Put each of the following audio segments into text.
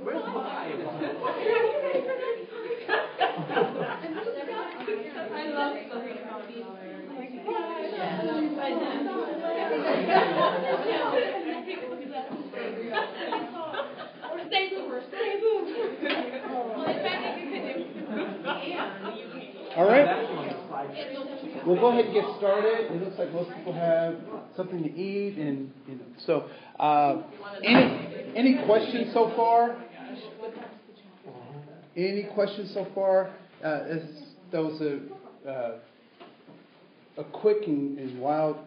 Where's mine? I love Stay boomer, stay boomer. All right. We'll go ahead and get started. It looks like most people have something to eat, and so any questions so far? Any questions so far? That was a quick and wild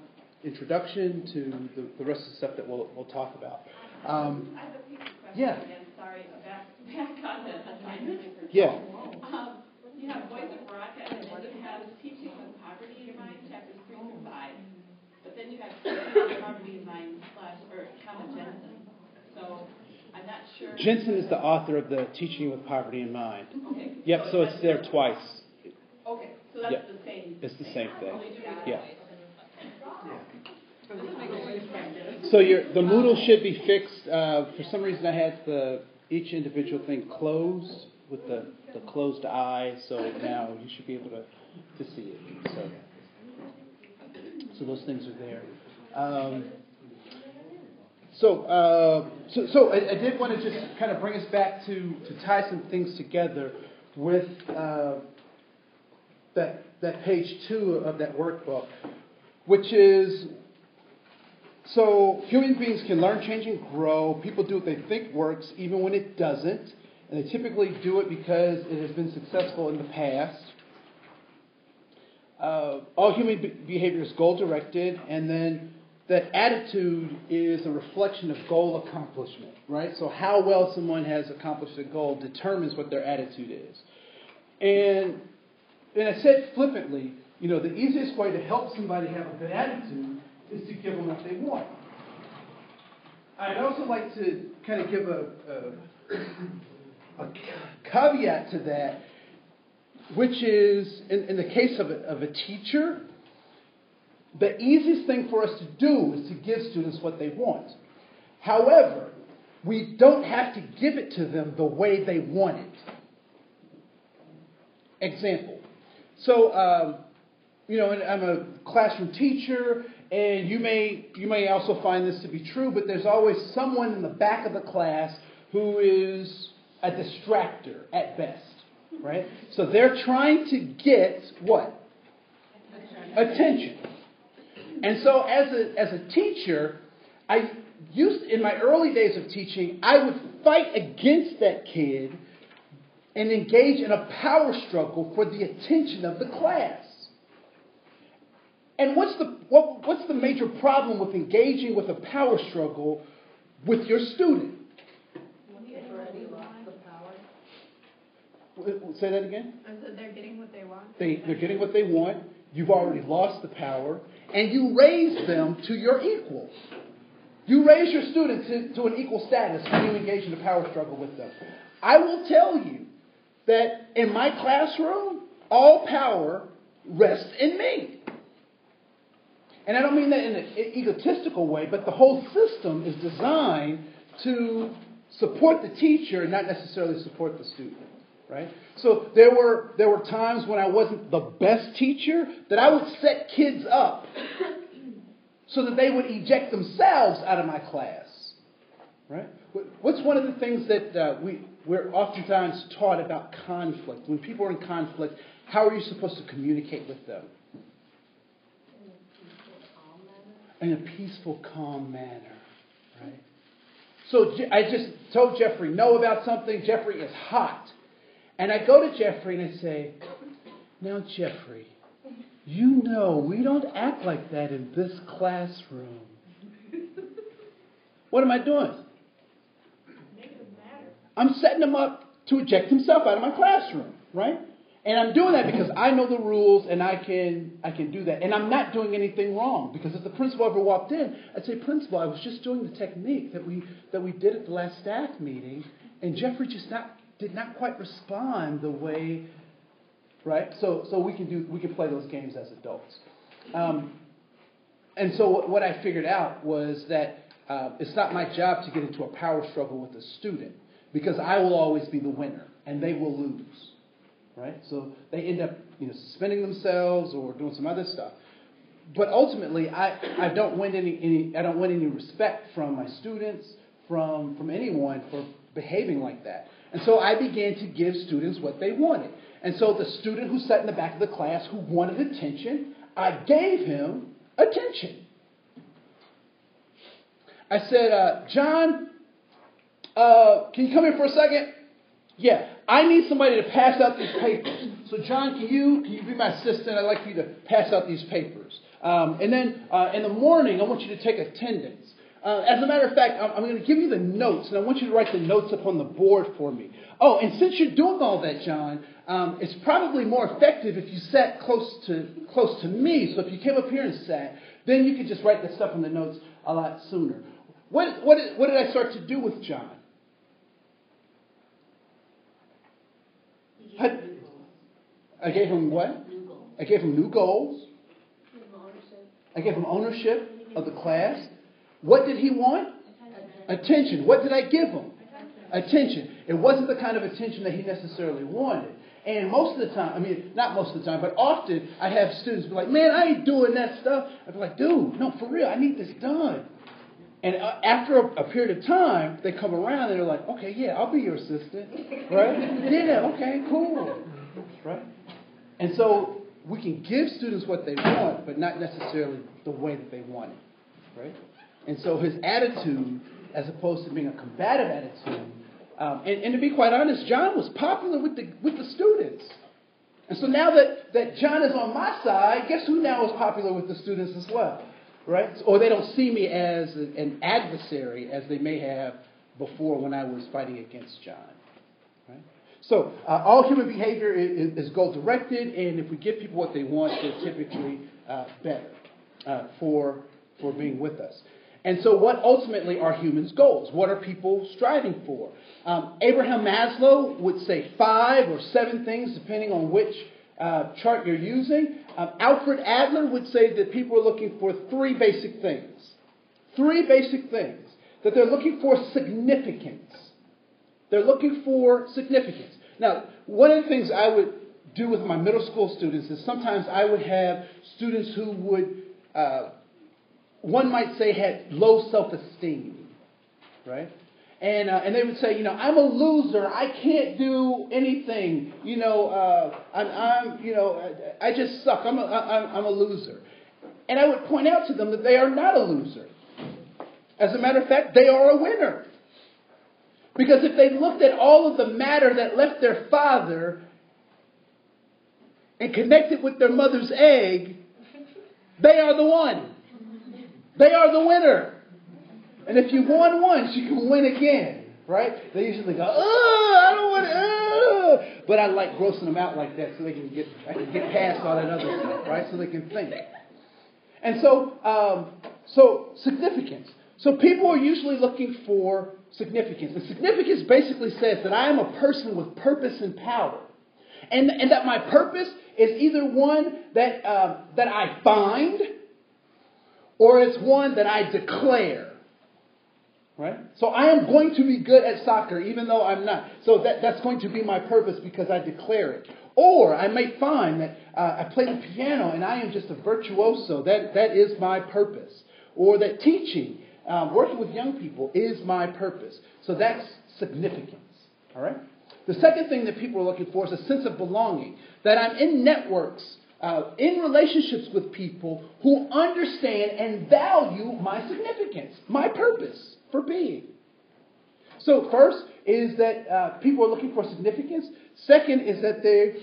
introduction to the rest of the stuff that we'll talk about. I have a quick question again. Sorry, back on the assignment. Yeah. You have Voice of Baraka, and then you have Teaching with Poverty in Mind, chapters 3 through 5. But then you have Poverty in Mind / Thomas Jensen. So I'm not sure. Jensen is the author of the Teaching with Poverty in Mind. Okay. Yep. So it's there twice. Okay. So that's the same. It's the same thing. Yeah. So the Moodle should be fixed. For some reason, I had each individual thing closed with the closed eye, so now you should be able to see it. So those things are there. So I did want to just kind of bring us back to tie some things together with that page 2 of that workbook, which is, so human beings can learn, change, and grow. People do what they think works, even when it doesn't. And they typically do it because it has been successful in the past. All human behavior is goal-directed, and then that attitude is a reflection of goal accomplishment, right? So how well someone has accomplished a goal determines what their attitude is. And I said flippantly, the easiest way to help somebody have a good attitude is to give them what they want. I'd also like to kind of give a caveat to that, which is, in the case of a teacher, the easiest thing for us to do is to give students what they want. However, we don't have to give it to them the way they want it. Example. So, and I'm a classroom teacher, and you may also find this to be true, but there's always someone in the back of the class who is a distractor at best, right? So they're trying to get what? Attention. And so as a teacher, in my early days of teaching, I would fight against that kid and engage in a power struggle for the attention of the class. And what's the major problem with engaging with a power struggle with your student? Say that again? I said they're getting what they want. They're getting what they want. You've already lost the power. And you raise them to your equal. You raise your students to an equal status when you engage in a power struggle with them. I will tell you that in my classroom, all power rests in me. And I don't mean that in an egotistical way, but the whole system is designed to support the teacher and not necessarily support the student. Right? So there were times when I wasn't the best teacher that I would set kids up so that they would eject themselves out of my class. Right? What's one of the things that we're oftentimes taught about conflict? When people are in conflict, how are you supposed to communicate with them? In a peaceful, calm manner. Right? So I just told Jeffrey no about something. Jeffrey is hot. And I go to Jeffrey and I say, now, Jeffrey, we don't act like that in this classroom. What am I doing? I'm setting him up to eject himself out of my classroom, right? And I'm doing that because I know the rules and I can do that. And I'm not doing anything wrong, because if the principal ever walked in, I'd say, Principal, I was just doing the technique that we did at the last staff meeting, and Jeffrey did not quite respond the way, right? So we can play those games as adults. And so what I figured out was that it's not my job to get into a power struggle with a student, because I will always be the winner and they will lose, right? So they end up, suspending themselves or doing some other stuff. But ultimately, I don't win any respect from my students, from anyone for behaving like that. And so I began to give students what they wanted. And so the student who sat in the back of the class who wanted attention, I gave him attention. I said, John, can you come here for a second? Yeah, I need somebody to pass out these papers. So John, can you be my assistant? I'd like for you to pass out these papers. And then in the morning, I want you to take attendance. As a matter of fact, I'm going to give you the notes, and I want you to write the notes up on the board for me. Oh, and since you're doing all that, John, it's probably more effective if you sat close to me. So if you came up here and sat, then you could just write the stuff in the notes a lot sooner. What did I start to do with John? I gave him what? I gave him new goals. I gave him ownership of the class. What did he want? Attention. What did I give him? Attention. It wasn't the kind of attention that he necessarily wanted. And most of the time, not most of the time, but often I have students be like, man, I ain't doing that stuff. I'd be like, dude, no, for real, I need this done. And after a period of time, they come around and they're like, okay, yeah, I'll be your assistant. Right? Yeah, okay, cool. Right? And so we can give students what they want, but not necessarily the way that they want it. Right? And so his attitude, as opposed to being a combative attitude, and to be quite honest, John was popular with the students. And so now that John is on my side, guess who now is popular with the students as well? Right? Or they don't see me as an adversary as they may have before when I was fighting against John. Right? So all human behavior is goal-directed, and if we give people what they want, they're typically better for being with us. And so what ultimately are humans' goals? What are people striving for? Abraham Maslow would say 5 or 7 things, depending on which chart you're using. Alfred Adler would say that people are looking for 3 basic things. 3 basic things. That they're looking for significance. They're looking for significance. Now, one of the things I would do with my middle school students is sometimes I would have students who would, one might say, had low self-esteem, right? And they would say, I'm a loser. I can't do anything. I just suck. I'm a loser. And I would point out to them that they are not a loser. As a matter of fact, they are a winner. Because if they looked at all of the matter that left their father and connected with their mother's egg, they are the one. They are the winner. And if you won once, you can win again, right? They usually go, I don't want to, But I like grossing them out like that so I can get past all that other stuff, right? So they can think. And so significance. So people are usually looking for significance. And significance basically says that I am a person with purpose and power. And that my purpose is either one that I find, or it's one that I declare. Right? So I am going to be good at soccer even though I'm not. So that's going to be my purpose because I declare it. Or I may find that I play the piano and I am just a virtuoso. That is my purpose. Or that teaching, working with young people is my purpose. So that's significance. All right? The second thing that people are looking for is a sense of belonging. That I'm in networks, in relationships with people who understand and value my significance, my purpose for being. So first is that people are looking for significance. Second is that they're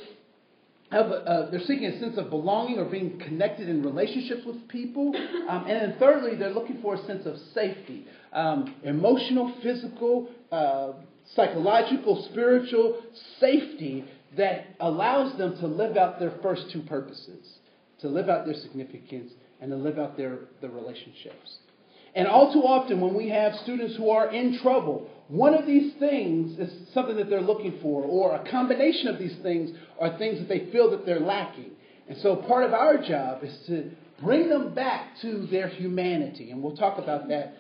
seeking a sense of belonging or being connected in relationships with people. And then thirdly, they're looking for a sense of safety, emotional, physical, psychological, spiritual safety that allows them to live out their first 2 purposes, to live out their significance and to live out their relationships. And all too often when we have students who are in trouble, one of these things is something that they're looking for, or a combination of these things are things that they feel that they're lacking. And so part of our job is to bring them back to their humanity. And we'll talk about that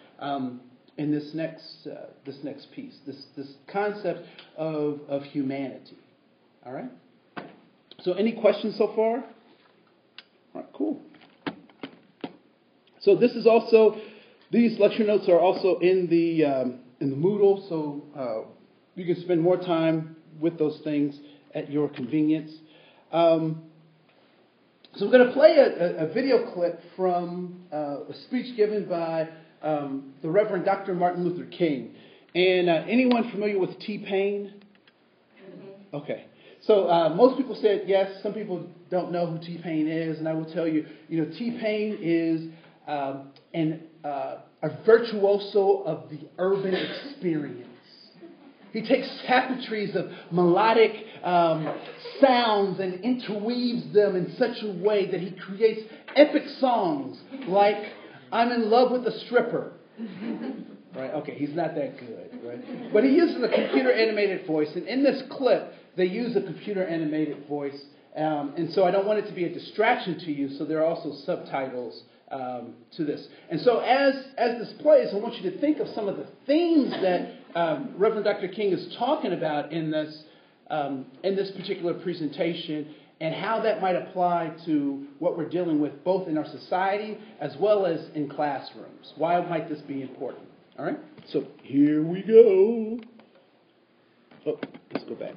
in this next piece, this concept of humanity. All right? So any questions so far? All right, cool. So this is also, these lecture notes are also in the Moodle, so you can spend more time with those things at your convenience. So we're going to play a video clip from a speech given by the Reverend Dr. Martin Luther King. And anyone familiar with T-Pain? Mm-hmm. Okay. So most people said yes. Some people don't know who T-Pain is. And I will tell you, T-Pain is a virtuoso of the urban experience. He takes tapestries of melodic sounds and interweaves them in such a way that he creates epic songs like I'm in love with a stripper. Right? Okay, he's not that good, right? But he uses a computer animated voice. And in this clip, they use a computer animated voice. And so I don't want it to be a distraction to you. So there are also subtitles to this. And so as this plays, I want you to think of some of the themes that Reverend Dr. King is talking about in this particular presentation, and how that might apply to what we're dealing with both in our society as well as in classrooms. Why might this be important? All right? So here we go. Oh, let's go back.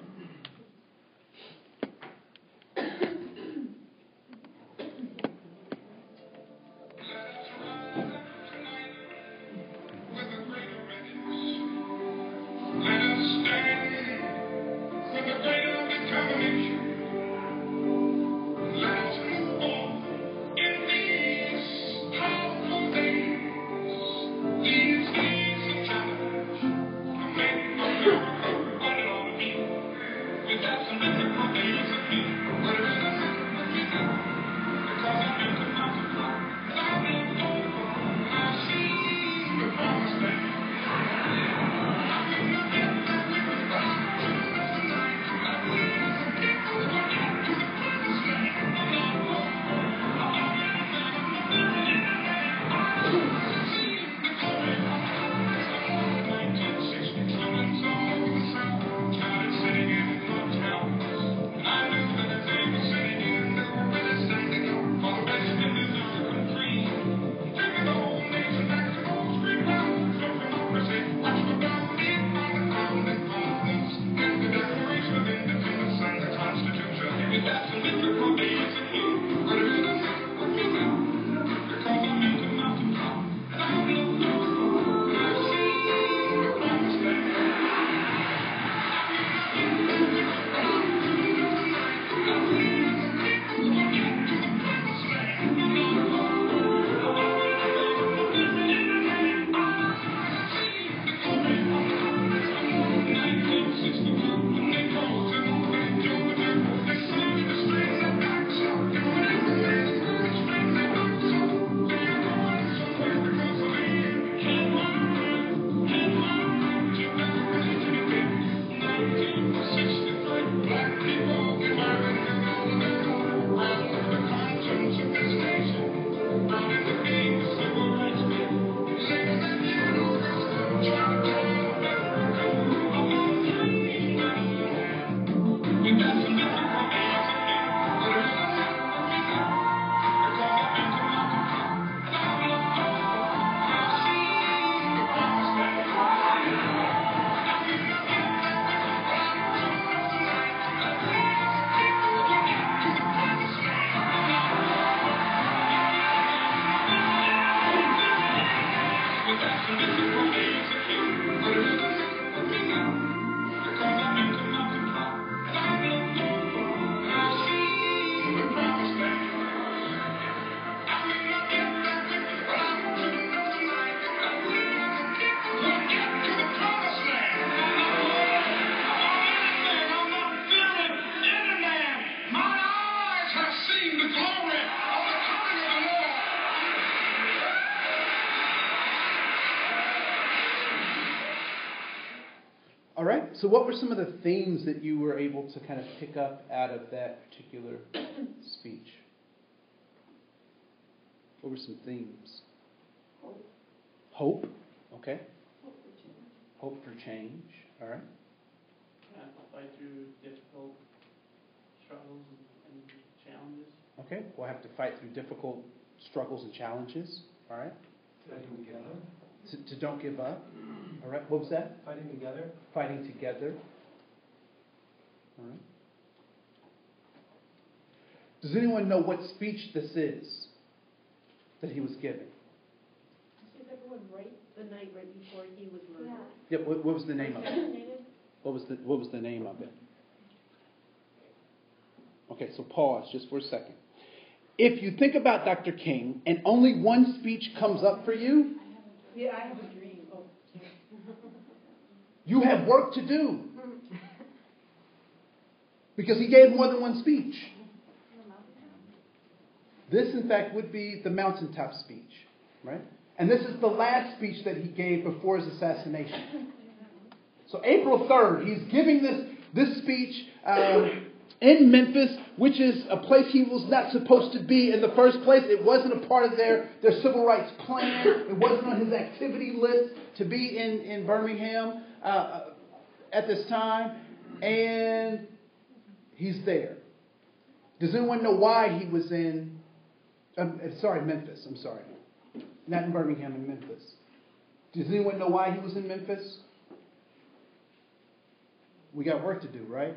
All right, so what were some of the themes that you were able to kind of pick up out of that particular speech? What were some themes? Hope. Okay. Hope for change. All right. Fight through difficult struggles and challenges. Okay. We'll have to fight through difficult struggles and challenges. All right. Fighting together. To don't give up. All right. What was that? Fighting together. Fighting together. All right. Does anyone know what speech this is that he was giving? Is everyone right the night right before he was murdered? Yep. What was the name of it? What was the name of it? Okay, so pause just for a second. If you think about Dr. King and only one speech comes up for you, Yeah, I have a dream. Oh. you have work to do. Because he gave more than one speech. This, in fact, would be the mountaintop speech, right? And this is the last speech that he gave before his assassination. So April 3rd, he's giving this speech in Memphis, which is a place he was not supposed to be in the first place. It wasn't a part of their civil rights plan. It wasn't on his activity list to be in Birmingham at this time. And he's there. Does anyone know why he was in... Memphis. I'm sorry. Not in Birmingham, in Memphis. Does anyone know why he was in Memphis? We got work to do, right?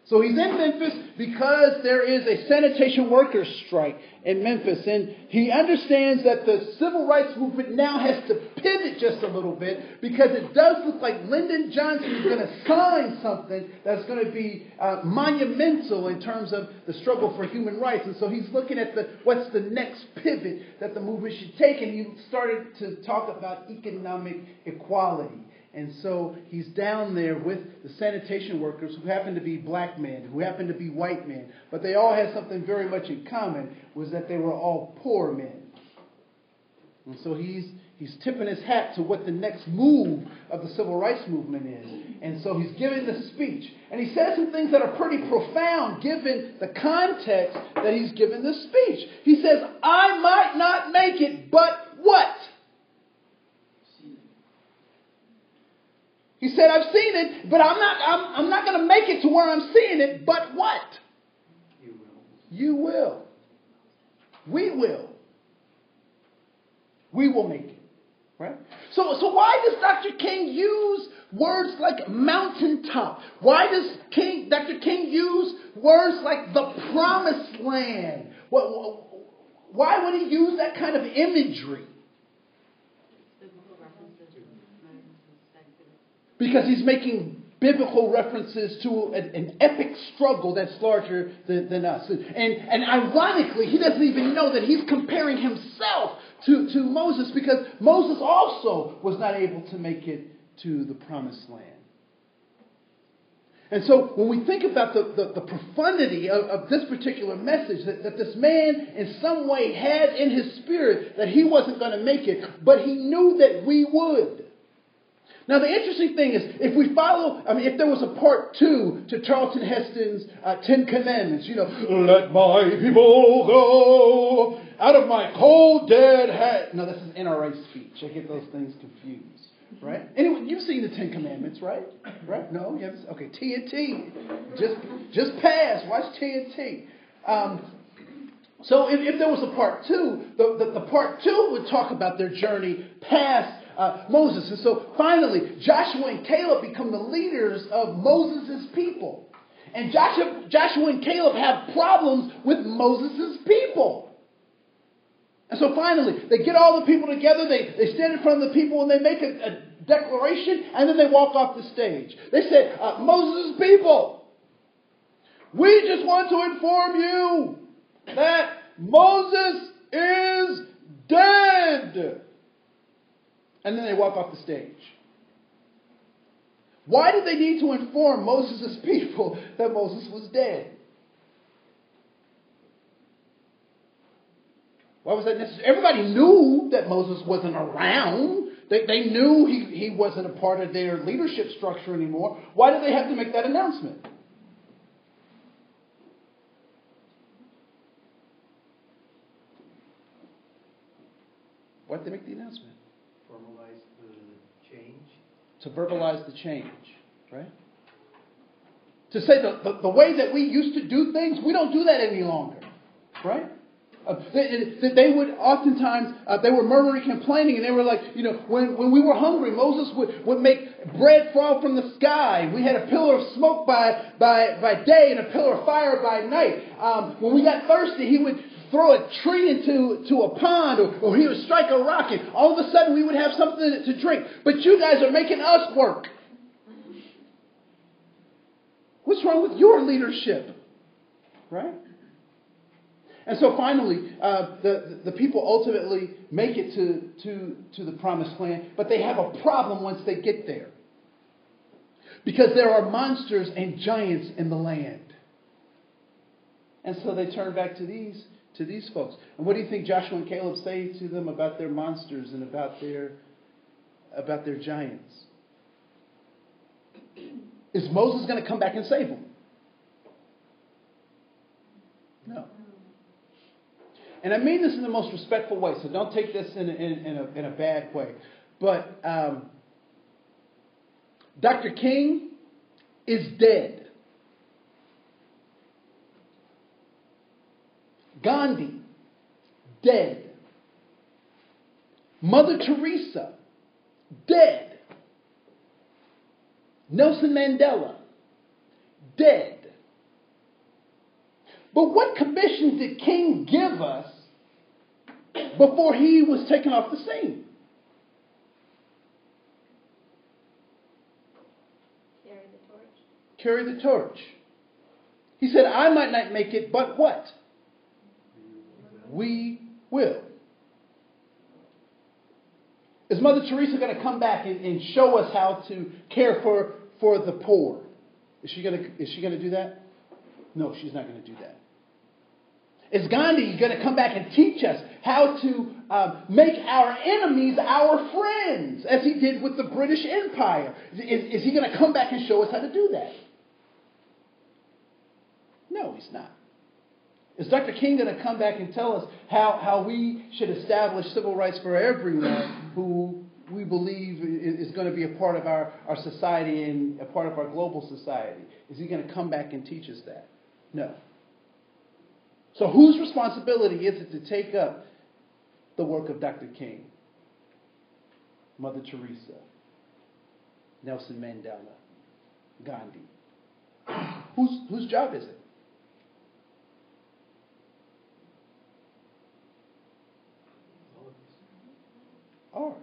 So he's in Memphis because there is a sanitation workers strike in Memphis. And he understands that the civil rights movement now has to pivot just a little bit because it does look like Lyndon Johnson is going to sign something that's going to be monumental in terms of the struggle for human rights. And so he's looking at what's the next pivot that the movement should take. And he started to talk about economic equality. And so he's down there with the sanitation workers who happen to be black men, who happen to be white men. But they all had something very much in common, was that they were all poor men. And so he's tipping his hat to what the next move of the civil rights movement is. And so he's giving this speech. And he says some things that are pretty profound given the context that he's given this speech. He says, I might not make it, but what? He said, I've seen it, but I'm not going to make it to where I'm seeing it, but what? You will. You will. We will. We will make it. Right? So why does Dr. King use words like mountaintop? Why does Dr. King use words like the promised land? Why would he use that kind of imagery? Because he's making biblical references to an epic struggle that's larger than us. And ironically, he doesn't even know that he's comparing himself to Moses because Moses also was not able to make it to the promised land. And so when we think about the profundity of this particular message, that this man in some way had in his spirit that he wasn't going to make it, but he knew that we would. Now, the interesting thing is, if there was a part 2 to Charlton Heston's 10 Commandments, let my people go out of my cold, dead head. No, this is NRA speech. I get those things confused, right? Anyway, you've seen the 10 Commandments, right? Right? No? You haven't? Okay, TNT. Just pass. Watch TNT. So if there was a part 2, the part 2 would talk about their journey past Moses. And so finally, Joshua and Caleb become the leaders of Moses' people. And Joshua and Caleb have problems with Moses' people. And so finally, they get all the people together, they stand in front of the people and they make a declaration and then they walk off the stage. They said, Moses' people, we just want to inform you that Moses is dead. And then they walk off the stage. Why did they need to inform Moses' people that Moses was dead? Why was that necessary? Everybody knew that Moses wasn't around. They knew he wasn't a part of their leadership structure anymore. Why did they have to make that announcement? Why'd they make the announcement? Formalize the change. To verbalize the change, right? To say the way that we used to do things, we don't do that any longer, right? They would oftentimes, they were murmuring, complaining, and they were like, when we were hungry, Moses would make bread fall from the sky. We had a pillar of smoke by day and a pillar of fire by night. When we got thirsty, he would throw a tree into a pond, or he would strike a rock, and all of a sudden we would have something to drink. But you guys are making us work. What's wrong with your leadership? Right? And so finally, the people ultimately make it to the promised land, but they have a problem once they get there. Because there are monsters and giants in the land. And so they turn back to these folks. And what do you think Joshua and Caleb say to them about their monsters and about their giants? Is Moses going to come back and save them? No. And I mean this in the most respectful way, so don't take this in a bad way. But Dr. King is dead. Gandhi, dead. Mother Teresa, dead. Nelson Mandela, dead. But what commission did King give us before he was taken off the scene? Carry the torch. Carry the torch. He said, I might not make it, but what? We will. Is Mother Teresa going to come back and show us how to care for the poor? Is she going to do that? No, she's not going to do that. Is Gandhi going to come back and teach us how to make our enemies our friends, as he did with the British Empire? Is he going to come back and show us how to do that? No, he's not. Is Dr. King going to come back and tell us how we should establish civil rights for everyone who we believe is going to be a part of our society and a part of our global society? Is he going to come back and teach us that? No. So whose responsibility is it to take up the work of Dr. King, Mother Teresa, Nelson Mandela, Gandhi? Whose job is it? Ours.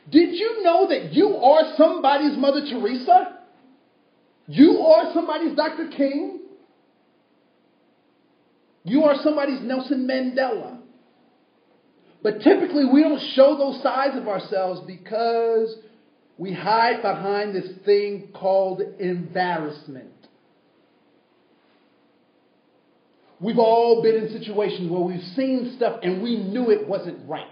Did you know that you are somebody's Mother Teresa? You are somebody's Dr. King? You are somebody's Nelson Mandela. But typically we don't show those sides of ourselves because we hide behind this thing called embarrassment. We've all been in situations where we've seen stuff and we knew it wasn't right.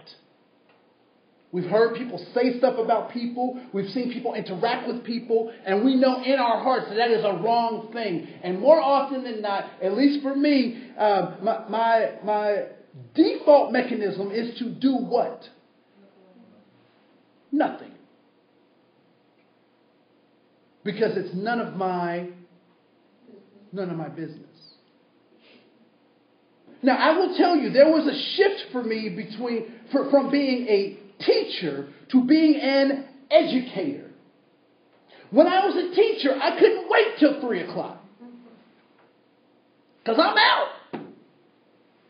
We've heard people say stuff about people. We've seen people interact with people. And we know in our hearts that is a wrong thing. And more often than not, at least for me, my default mechanism is to do what? Nothing. Because it's none of my business. Now, I will tell you, there was a shift for me from being a teacher to being an educator. When I was a teacher, I couldn't wait till 3 o'clock. Because I'm out.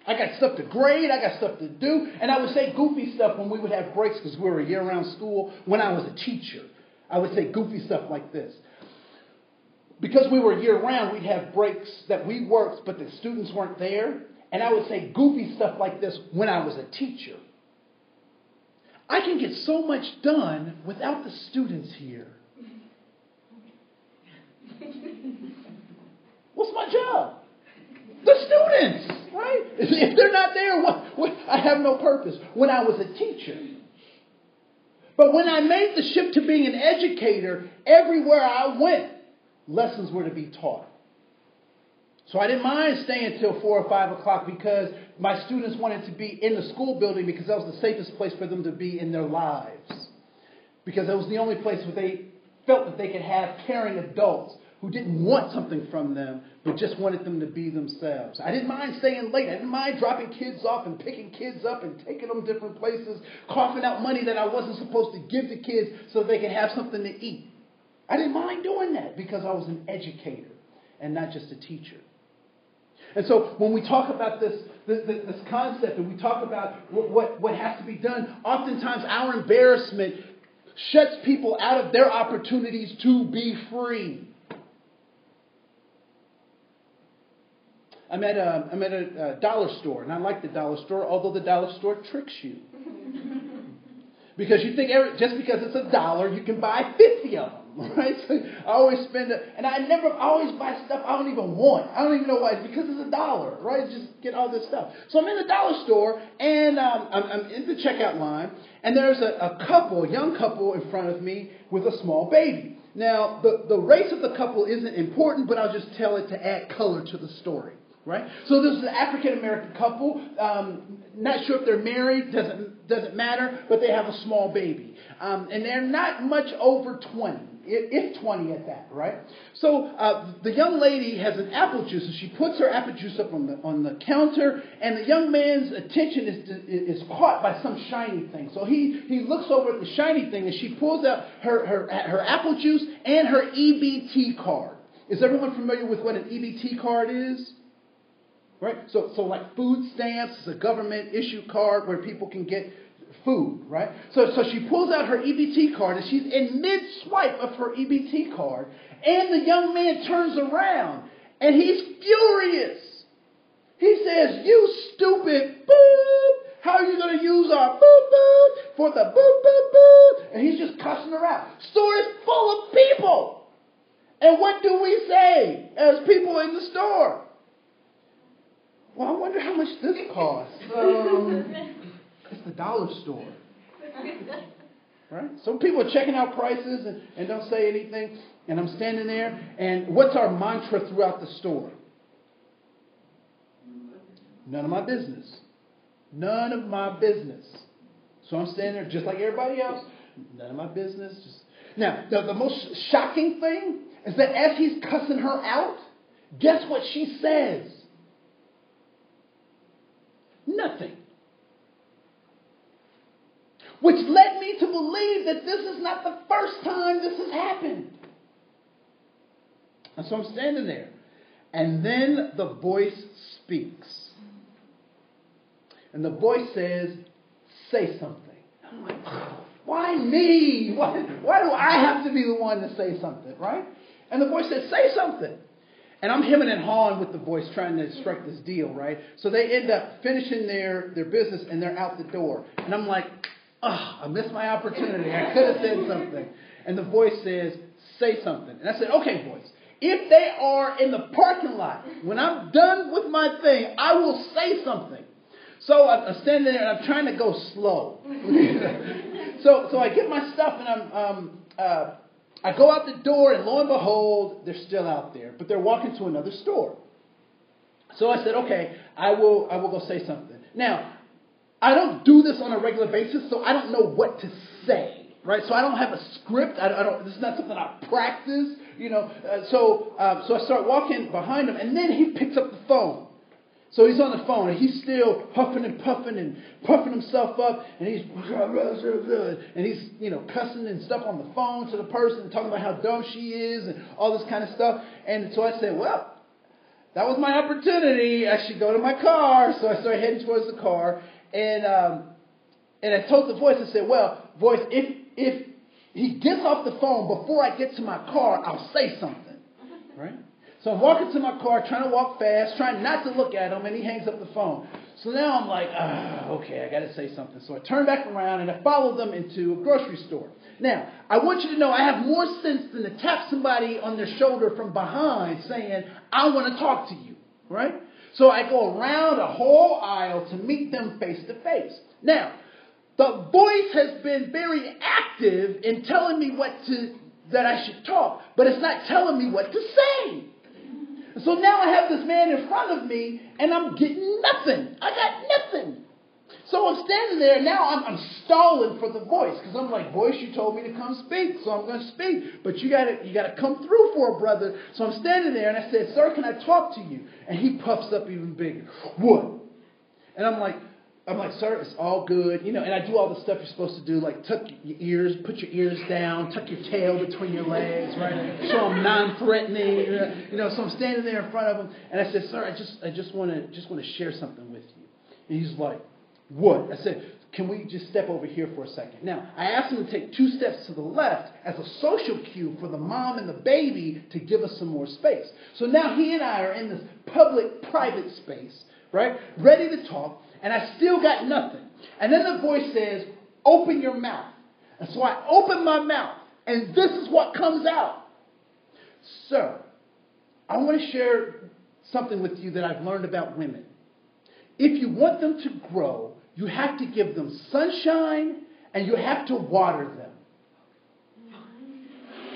I got stuff to grade, I got stuff to do, and I would say goofy stuff when we would have breaks because we were a year-round school. When I was a teacher, I would say goofy stuff like this. Because we were year-round, we'd have breaks that we worked, but the students weren't there. And I would say goofy stuff like this when I was a teacher. I can get so much done without the students here. What's my job? The students, right? If they're not there, what? I have no purpose. When I was a teacher. But when I made the shift to being an educator, everywhere I went, lessons were to be taught. So I didn't mind staying until 4 or 5 o'clock because my students wanted to be in the school building because that was the safest place for them to be in their lives. Because it was the only place where they felt that they could have caring adults who didn't want something from them, but just wanted them to be themselves. I didn't mind staying late. I didn't mind dropping kids off and picking kids up and taking them different places, coughing out money that I wasn't supposed to give to kids so they could have something to eat. I didn't mind doing that because I was an educator and not just a teacher. And so when we talk about this concept and we talk about what has to be done, oftentimes our embarrassment shuts people out of their opportunities to be free. I'm at a dollar store, and I like the dollar store, although the dollar store tricks you. Because you think just because it's $1, you can buy 50 of them, right? So I always and I always buy stuff I don't even want. I don't even know why. It's because it's $1, right? Just get all this stuff. So I'm in the dollar store, and I'm in the checkout line, and there's a young couple in front of me with a small baby. Now, the race of the couple isn't important, but I'll just tell it to add color to the story. Right? So this is an African-American couple. Not sure if they're married. Doesn't matter. But they have a small baby. And they're not much over 20. If 20 at that. Right? So the young lady has an apple juice. And she puts her apple juice up on the counter. And the young man's attention is caught by some shiny thing. So he looks over at the shiny thing. And she pulls out her apple juice and her EBT card. Is everyone familiar with what an EBT card is? Right? So like food stamps is a government issue card where people can get food, right? So she pulls out her EBT card and she's in mid-swipe of her EBT card and the young man turns around and he's furious. He says, "You stupid boop! How are you going to use our boop boop for the boop boop boop?" And he's just cussing her out. Store is full of people. And what do we say as people in the store? Well, I wonder how much this costs. It's the dollar store. Right? Some people are checking out prices and don't say anything. And I'm standing there. And what's our mantra throughout the store? None of my business. None of my business. So I'm standing there just like everybody else. None of my business. Now, the most shocking thing is that as he's cussing her out, guess what she says? Nothing. Which led me to believe that this is not the first time this has happened. And so I'm standing there. And then the voice speaks. And the voice says, "Say something." I'm like, why me? Why do I have to be the one to say something, right? And the voice says, "Say something." And I'm hemming and hawing with the voice trying to strike this deal, right? So they end up finishing their business and they're out the door. And I'm like, I missed my opportunity. I could have said something. And the voice says, "Say something." And I said, "Okay, voice. If they are in the parking lot, when I'm done with my thing, I will say something." So I'm standing there and I'm trying to go slow. So I get my stuff and I go out the door, and lo and behold, they're still out there. But they're walking to another store. So I said, okay, I will go say something. Now, I don't do this on a regular basis, so I don't know what to say. Right? So I don't have a script. I don't. This is not something I practice. So I start walking behind him, and then he picks up the phone. So he's on the phone, and he's still huffing and puffing himself up, and he's cussing and stuff on the phone to the person, talking about how dumb she is and all this kind of stuff. And so I said, well, that was my opportunity. I should go to my car. So I started heading towards the car, and I told the voice, I said, well, voice, if he gets off the phone before I get to my car, I'll say something, right? So I'm walking to my car, trying to walk fast, trying not to look at him, and he hangs up the phone. So now I'm like, okay, I got to say something. So I turn back around, and I follow them into a grocery store. Now, I want you to know I have more sense than to tap somebody on their shoulder from behind saying, "I want to talk to you," right? So I go around a whole aisle to meet them face to face. Now, the voice has been very active in telling me that I should talk, but it's not telling me what to say. So now I have this man in front of me, and I'm getting nothing. I got nothing. So I'm standing there, and now I'm stalling for the voice, because I'm like, voice, you told me to come speak, so I'm going to speak. But you gotta come through for a brother. So I'm standing there, and I said, sir, can I talk to you? And he puffs up even bigger. What? And I'm like, sir, it's all good. And I do all the stuff you're supposed to do, like tuck your ears, put your ears down, tuck your tail between your legs, right? So I'm non-threatening. So I'm standing there in front of him, and I said, sir, I just want to share something with you. And he's like, what? I said, can we just step over here for a second? Now, I asked him to take 2 steps to the left as a social cue for the mom and the baby to give us some more space. So now he and I are in this public-private space, right? Ready to talk, and I still got nothing. And then the voice says, open your mouth. And so I open my mouth, and this is what comes out. Sir, I want to share something with you that I've learned about women. If you want them to grow, you have to give them sunshine and you have to water them.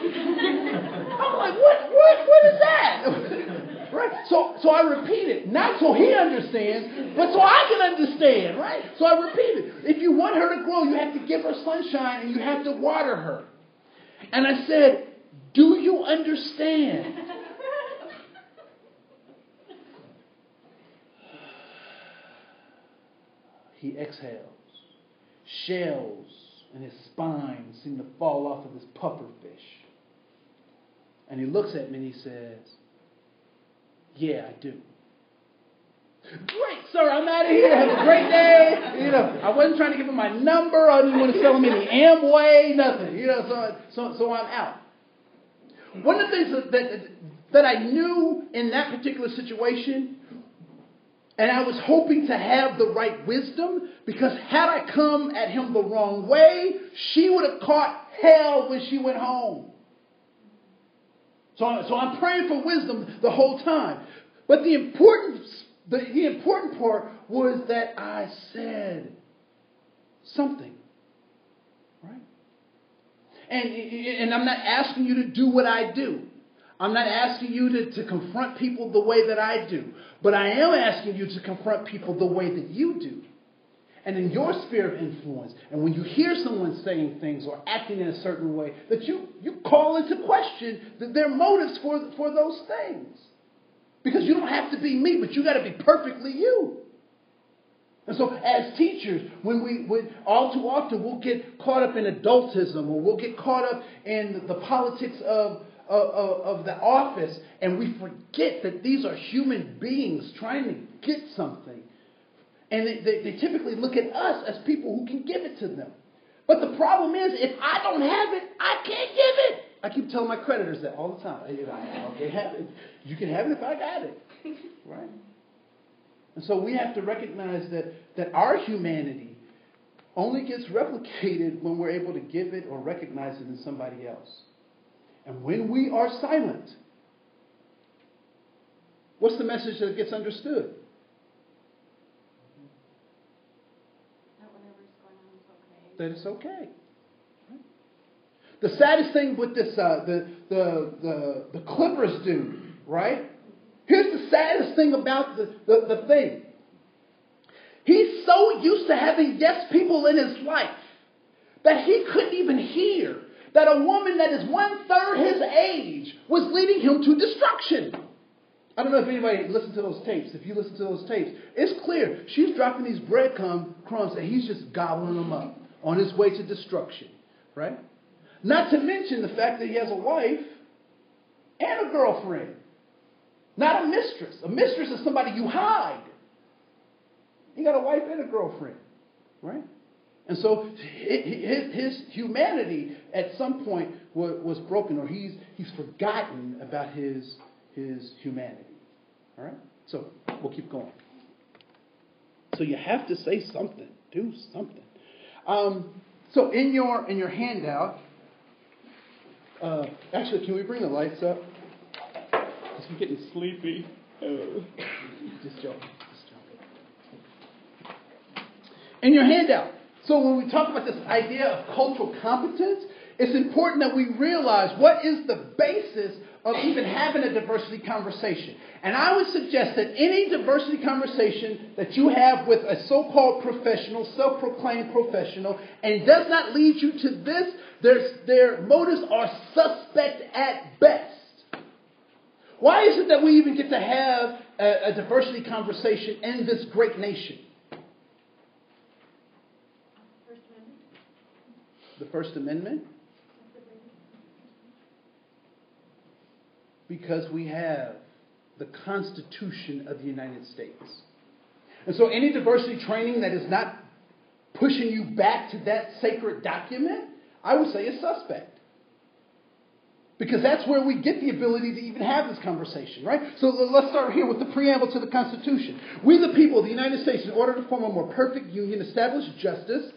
I'm like, what is that? Right? So I repeat it, not so he understands, but so I can understand, right? So I repeat it. If you want her to grow, you have to give her sunshine and you have to water her. And I said, do you understand? He exhales. Shells in his spine seem to fall off of this puffer fish. And he looks at me and he says, yeah, I do. Great, sir, I'm out of here. Have a great day. I wasn't trying to give him my number. I didn't want to sell him any Amway, nothing. So I'm out. One of the things that I knew in that particular situation, and I was hoping to have the right wisdom, because had I come at him the wrong way, she would have caught hell when she went home. So I'm praying for wisdom the whole time. But the important part was that I said something. Right? And I'm not asking you to do what I do. I'm not asking you to confront people the way that I do. But I am asking you to confront people the way that you do. And in your sphere of influence, and when you hear someone saying things or acting in a certain way, that you call into question their motives for those things. Because you don't have to be me, but you got to be perfectly you. And so as teachers, when all too often we'll get caught up in adultism, or we'll get caught up in the politics of the office, and we forget that these are human beings trying to get something. And they typically look at us as people who can give it to them. But the problem is, if I don't have it, I can't give it. I keep telling my creditors that all the time. I can't have it. You can have it if I got it. Right? And so we have to recognize that our humanity only gets replicated when we're able to give it or recognize it in somebody else. And when we are silent, what's the message that gets understood? That whatever's going on is okay. That it's okay. Right? The saddest thing with this, the Clippers dude, right? Here's the saddest thing about the thing. He's so used to having yes people in his life that he couldn't even hear that a woman that is 1/3 his age was leading him to destruction. I don't know if anybody listened to those tapes. If you listen to those tapes, it's clear. She's dropping these breadcrumbs and he's just gobbling them up on his way to destruction. Right? Not to mention the fact that he has a wife and a girlfriend. Not a mistress. A mistress is somebody you hide. He got a wife and a girlfriend. Right? And so his humanity at some point was broken, or he's forgotten about his humanity. All right? So we'll keep going. So you have to say something. Do something. So in your handout, actually, can we bring the lights up? Because I'm getting sleepy. Just joking. In your handout, So when we talk about this idea of cultural competence, it's important that we realize what is the basis of even having a diversity conversation. And I would suggest that any diversity conversation that you have with a so-called professional, self-proclaimed professional, and does not lead you to this, their motives are suspect at best. Why is it that we even get to have a diversity conversation in this great nation? First Amendment? The First Amendment? Because we have the Constitution of the United States. And so any diversity training that is not pushing you back to that sacred document, I would say is suspect. Because that's where we get the ability to even have this conversation, right? So let's start here with the preamble to the Constitution. We the people of the United States, in order to form a more perfect union, establish justice,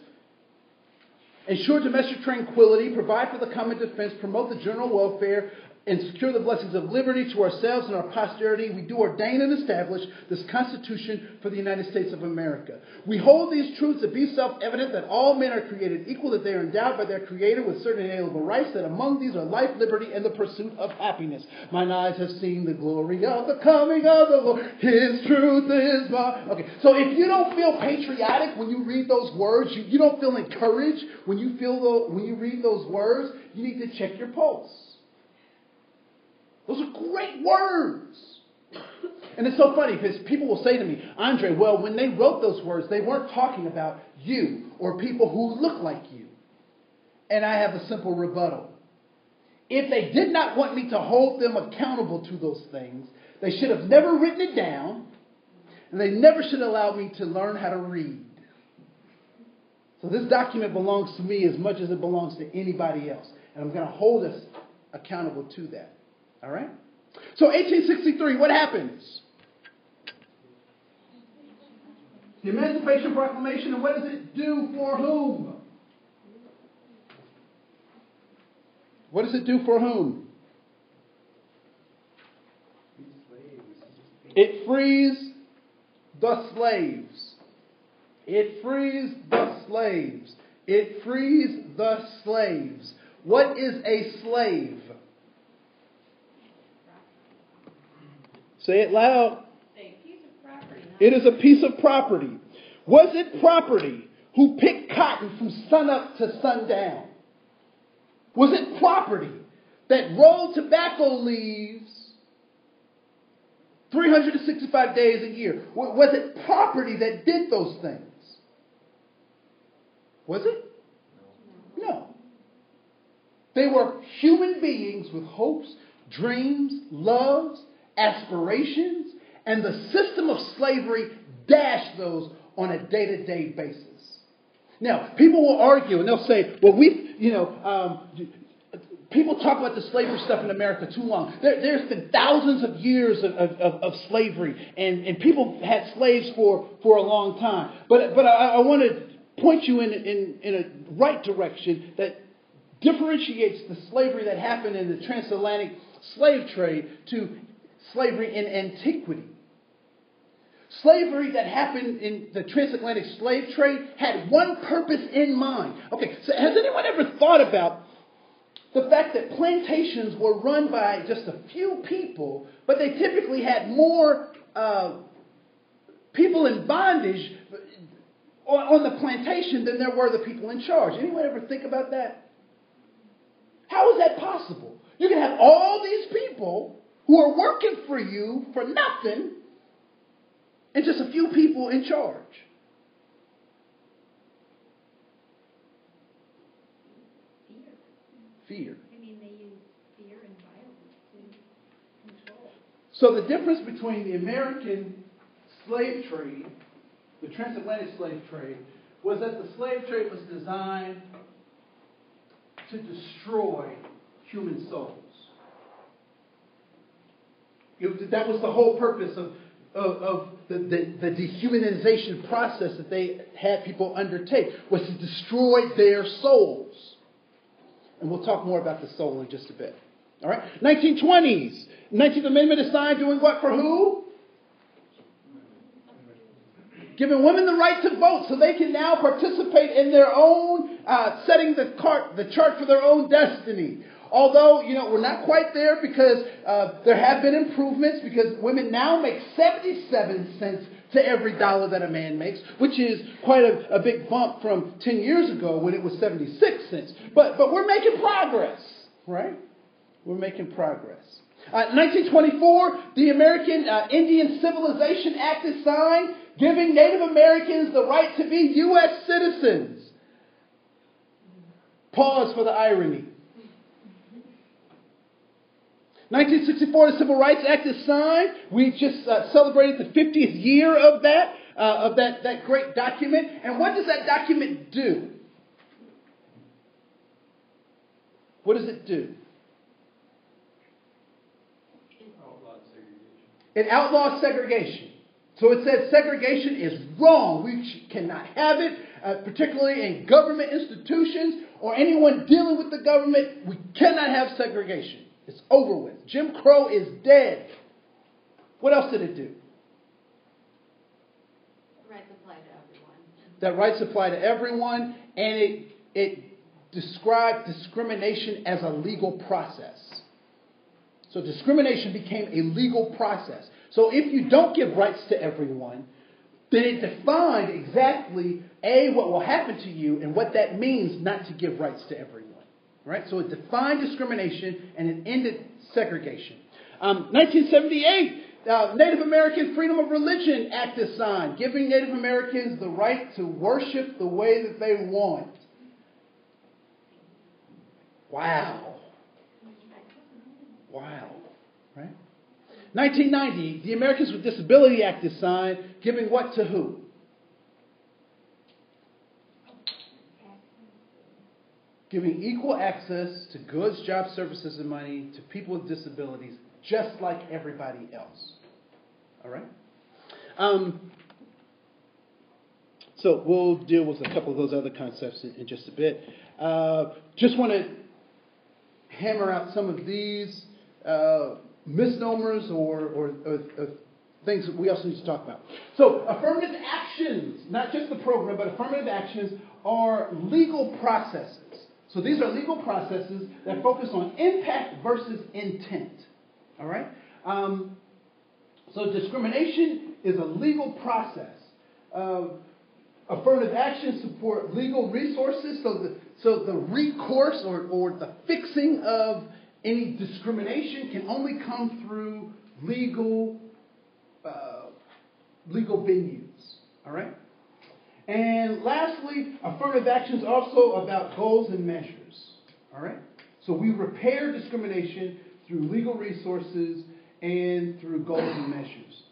ensure domestic tranquility, provide for the common defense, promote the general welfare, and secure the blessings of liberty to ourselves and our posterity, we do ordain and establish this Constitution for the United States of America. We hold these truths to be self-evident that all men are created equal, that they are endowed by their Creator with certain inalienable rights, that among these are life, liberty, and the pursuit of happiness. Mine eyes have seen the glory of the coming of the Lord. His truth is my... Okay, so if you don't feel patriotic when you read those words, you don't feel encouraged when you read those words, you need to check your pulse. Those are great words. And it's so funny because people will say to me, Andre, well, when they wrote those words, they weren't talking about you or people who look like you. And I have a simple rebuttal. If they did not want me to hold them accountable to those things, they should have never written it down, and they never should have allowed me to learn how to read. So this document belongs to me as much as it belongs to anybody else. And I'm going to hold us accountable to that. All right? So 1863, what happens? The Emancipation Proclamation, and what does it do for whom? What does it do for whom? It frees the slaves. It frees the slaves. It frees the slaves. What is a slave? Say it loud. A piece of property. It is a piece of property. Was it property who picked cotton from sunup to sundown? Was it property that rolled tobacco leaves 365 days a year? Was it property that did those things? Was it? No. They were human beings with hopes, dreams, loves, aspirations, and the system of slavery dashed those on a day-to-day basis. Now, people will argue and they'll say, well, people talk about the slavery stuff in America too long. There's been thousands of years of slavery, and people had slaves for a long time. But I want to point you in a right direction that differentiates the slavery that happened in the transatlantic slave trade to slavery in antiquity. Slavery that happened in the transatlantic slave trade had one purpose in mind. Okay, so has anyone ever thought about the fact that plantations were run by just a few people, but they typically had more people in bondage on the plantation than there were the people in charge? Anyone ever think about that? How is that possible? You can have all these people who are working for you for nothing, and just a few people in charge. Fear. I mean, they use fear and violence to control. So the difference between the American slave trade, the transatlantic slave trade, was that the slave trade was designed to destroy human souls. That was the whole purpose of the dehumanization process that they had people undertake, was to destroy their souls. And we'll talk more about the soul in just a bit. All right? 1920s. 19th Amendment is signed doing what for who? giving women the right to vote so they can now participate in their own, setting the chart for their own destiny. Although, we're not quite there because there have been improvements because women now make 77 cents to every dollar that a man makes, which is quite a big bump from 10 years ago when it was 76 cents. But we're making progress, right? We're making progress. 1924, the American Indian Civilization Act is signed, giving Native Americans the right to be U.S. citizens. Pause for the irony. 1964, the Civil Rights Act is signed. We just celebrated the 50th year of that great document. And what does that document do? What does it do? It outlaws segregation. So it says segregation is wrong. We cannot have it, particularly in government institutions or anyone dealing with the government. We cannot have segregation. It's over with. Jim Crow is dead. What else did it do? Rights apply to everyone. That rights apply to everyone, and it described discrimination as a legal process. So discrimination became a legal process. So if you don't give rights to everyone, then it defined exactly, what will happen to you and what that means not to give rights to everyone. Right? So it defined discrimination and it ended segregation. 1978, Native American Freedom of Religion Act is signed, giving Native Americans the right to worship the way that they want. Wow. Wow. Right? 1990, the Americans with Disability Act is signed, giving what to who? Giving equal access to goods, jobs, services, and money to people with disabilities, just like everybody else. All right? So we'll deal with a couple of those other concepts in just a bit. Just want to hammer out some of these misnomers or things that we also need to talk about. So affirmative actions, not just the program, but affirmative actions are legal processes. So these are legal processes that focus on impact versus intent. All right? So discrimination is a legal process. Affirmative actions support legal resources. So the recourse or the fixing of any discrimination can only come through legal venues. All right? And lastly, affirmative action is also about goals and measures. All right? So we repair discrimination through legal resources and through goals and measures.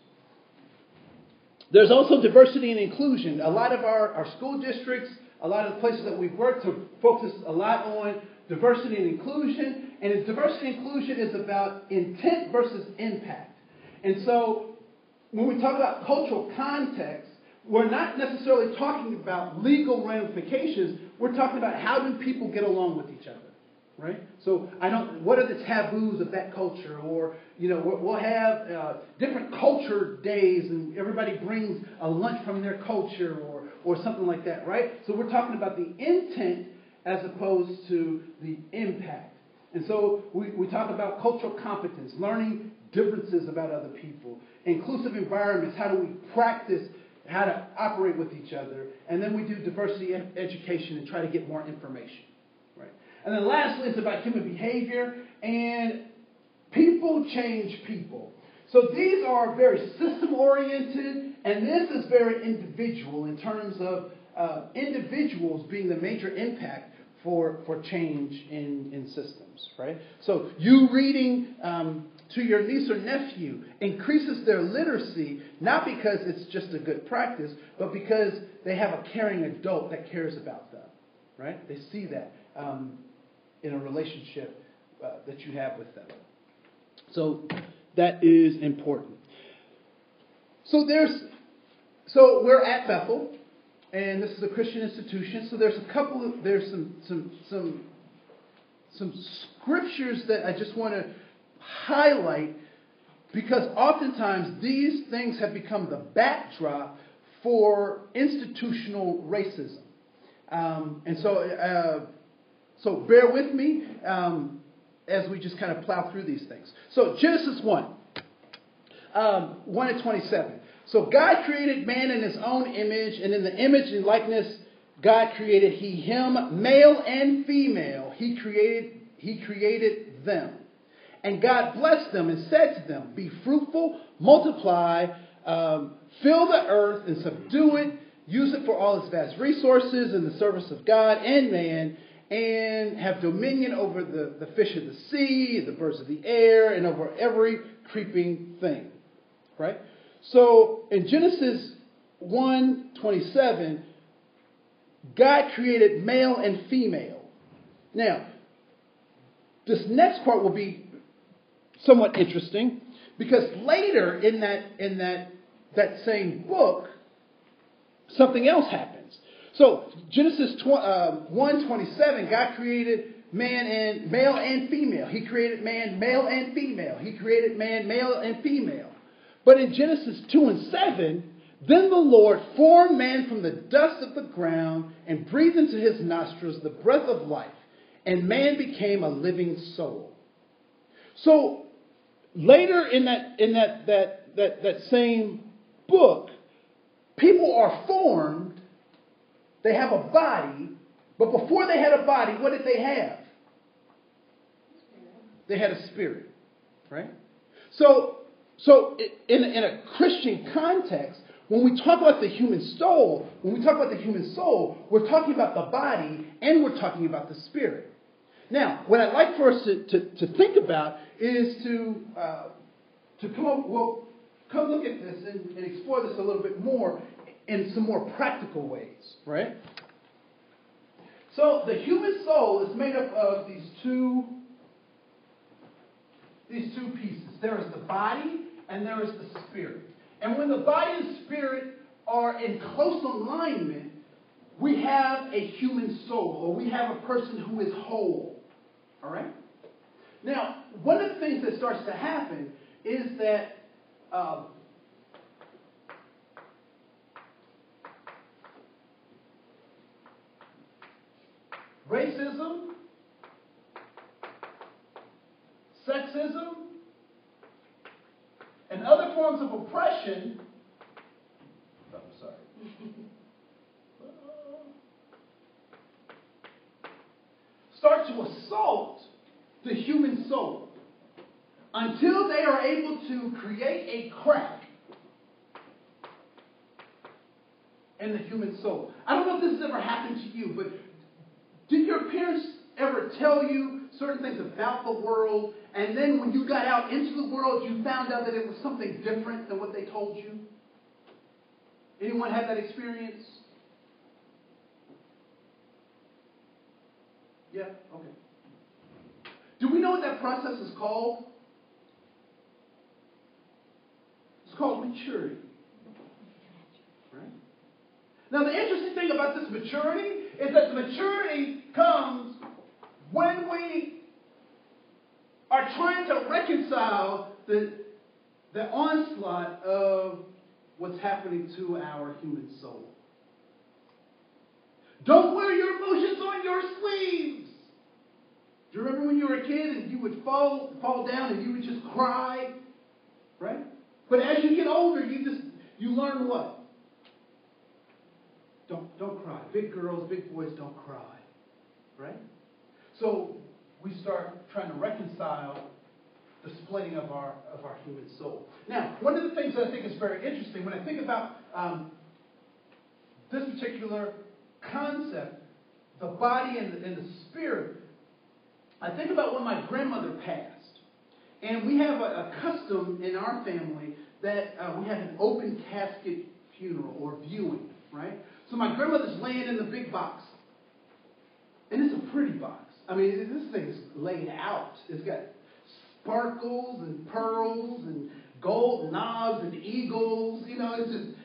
There's also diversity and inclusion. A lot of our school districts, a lot of the places that we've worked have focused a lot on diversity and inclusion. And diversity and inclusion is about intent versus impact. And so when we talk about cultural context, we're not necessarily talking about legal ramifications. We're talking about how do people get along with each other, right? So what are the taboos of that culture? Or, we'll have different culture days and everybody brings a lunch from their culture or something like that, right? So we're talking about the intent as opposed to the impact. And so we talk about cultural competence, learning differences about other people, inclusive environments, how do we practice how to operate with each other, and then we do diversity education and try to get more information, right? And then lastly, it's about human behavior, and people change people. So these are very system-oriented, and this is very individual in terms of individuals being the major impact for change in systems, right? So you reading to your niece or nephew increases their literacy, not because it's just a good practice, but because they have a caring adult that cares about them, right? They see that in a relationship that you have with them. So that is important. So we're at Bethel, and this is a Christian institution. So there's some scriptures that I just want to highlight, because oftentimes these things have become the backdrop for institutional racism. So bear with me as we just kind of plow through these things. So Genesis 1, 1 and 27. So God created man in his own image, and in the image and likeness God created him, male and female. He created them. And God blessed them and said to them, be fruitful, multiply, fill the earth and subdue it, use it for all its vast resources in the service of God and man, and have dominion over the fish of the sea, the birds of the air, and over every creeping thing. Right? So in Genesis 1:27, God created male and female. Now, this next part will be somewhat interesting because later in that same book, something else happens. So Genesis 1:27, God created man male and female. He created man, male and female. He created man, male and female. But in Genesis 2:7, then the Lord formed man from the dust of the ground and breathed into his nostrils the breath of life, and man became a living soul. So later in that same book, people are formed. They have a body, but before they had a body, what did they have? They had a spirit, right? So in a Christian context, when we talk about the human soul, we're talking about the body and we're talking about the spirit. Now, what I'd like for us to think about is to come look at this and explore this a little bit more in some more practical ways, right? So the human soul is made up of these two pieces. There is the body and there is the spirit. And when the body and spirit are in close alignment, we have a human soul, or we have a person who is whole. All right? Now, one of the things that starts to happen is that racism, sexism, and other forms of oppression, start to assault the human soul until they are able to create a crack in the human soul. I don't know if this has ever happened to you, but did your parents ever tell you certain things about the world, and then when you got out into the world, you found out that it was something different than what they told you? Anyone have that experience? Yeah? Okay. Do we know what that process is called? It's called maturity. Right? Now, the interesting thing about this maturity is that the maturity comes when we are trying to reconcile the onslaught of what's happening to our human soul. Don't wear your emotions on your sleeves. Do you remember when you were a kid and you would fall down and you would just cry? Right? But as you get older, you learn what? Don't cry. Big girls, big boys don't cry. Right? So we start trying to reconcile the splitting of our human soul. Now, one of the things that I think is very interesting when I think about this particular concept, the body and the spirit, I think about when my grandmother passed. And we have a custom in our family that we have an open casket funeral or viewing, right? So my grandmother's laying in the big box. And it's a pretty box. I mean, this thing is laid out. It's got sparkles and pearls and gold knobs and eagles. You know,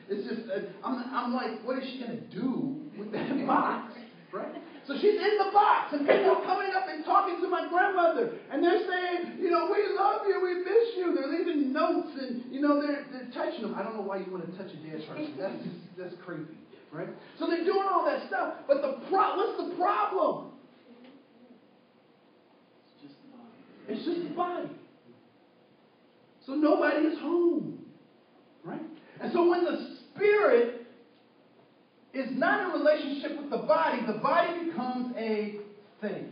it's just. I'm like, what is she going to do with that box? Right? So So she's in the box, and people are coming up and talking to my grandmother, and they're saying, we love you, we miss you. They're leaving notes, and, they're touching them. I don't know why you want to touch a dead person. That's creepy, right? So they're doing all that stuff, but what's the problem? It's just the body. So nobody is home, right? And so when the spirit is not in relationship with the body becomes a thing.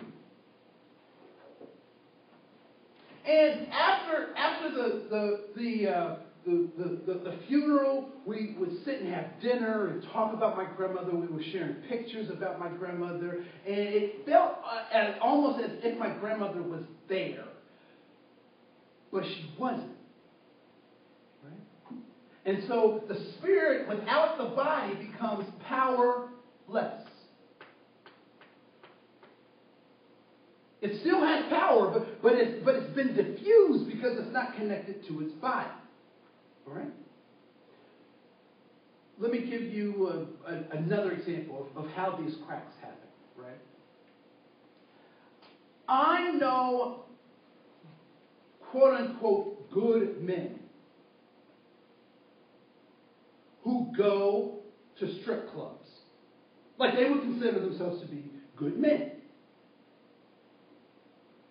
And after the funeral, we would sit and have dinner and talk about my grandmother. We were sharing pictures about my grandmother, and it felt almost as if my grandmother was there, but she wasn't. And so the spirit without the body becomes powerless. It still has power, but it's been diffused because it's not connected to its body. All right? Let me give you another example of how these cracks happen. Right? I know, quote unquote, good men who go to strip clubs. Like they would consider themselves to be good men.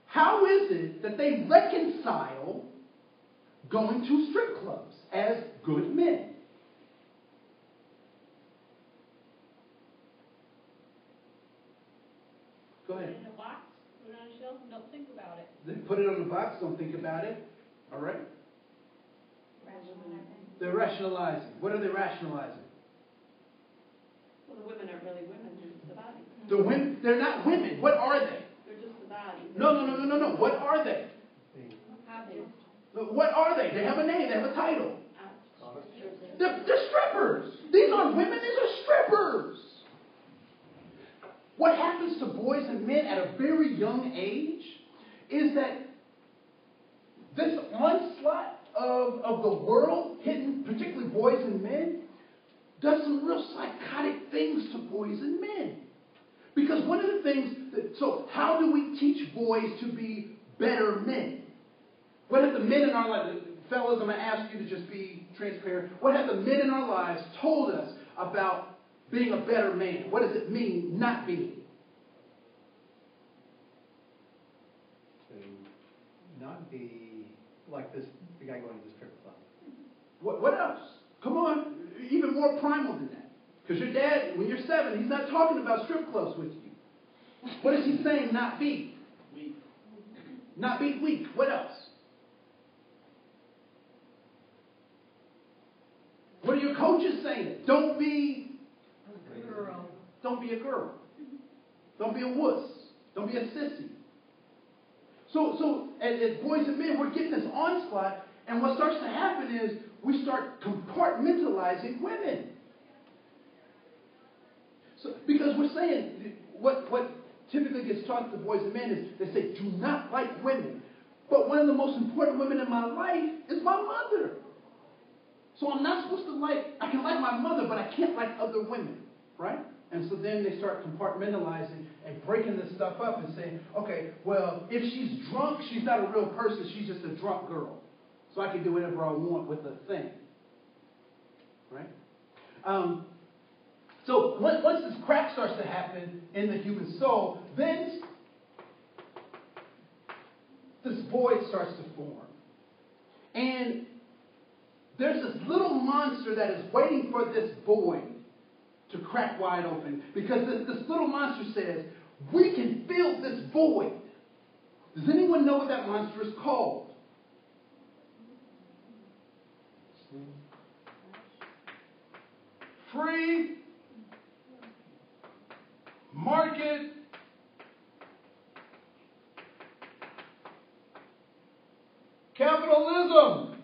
How is it that they reconcile going to strip clubs as good men? Go ahead. Put it in a box, put it on a shelf, and don't think about it. They put it on the box, don't think about it. All right? They're rationalizing. What are they rationalizing? Well, the women aren't really women, they're just the body. The women, they're not women. What are they? They're just the body. No. What are they? Objects. What are they? They have a name. They have a title. They're strippers. These aren't women. These are strippers. What happens to boys and men at a very young age is that this onslaught of the world, hitting particularly boys and men, does some real psychotic things to boys and men. Because one of the things, so how do we teach boys to be better men? What have the men in our lives, fellas, I'm going to ask you to just be transparent. What have the men in our lives told us about being a better man? What does it mean not being? To not be like the guy going to the strip club. What else? Come on, even more primal than that. Because your dad, when you're 7, he's not talking about strip clubs with you. What is he saying? Not be. Weak. Not be weak. What else? What are your coaches saying? Don't be A girl. Don't be a girl. Don't be a wuss. Don't be a sissy. So as boys and men, we're getting this onslaught, and what starts to happen is we start compartmentalizing women. So, because we're saying what typically gets taught to boys and men is they say, do not like women. But one of the most important women in my life is my mother. So I'm not supposed to I can like my mother, but I can't like other women, right? And so then they start compartmentalizing and breaking this stuff up and saying, okay, well, if she's drunk, she's not a real person. She's just a drunk girl. So I can do whatever I want with the thing, right? So once this crack starts to happen in the human soul, then this void starts to form. And there's this little monster that is waiting for this void to crack wide open. Because this little monster says, we can fill this void. Does anyone know what that monster is called? Free market capitalism.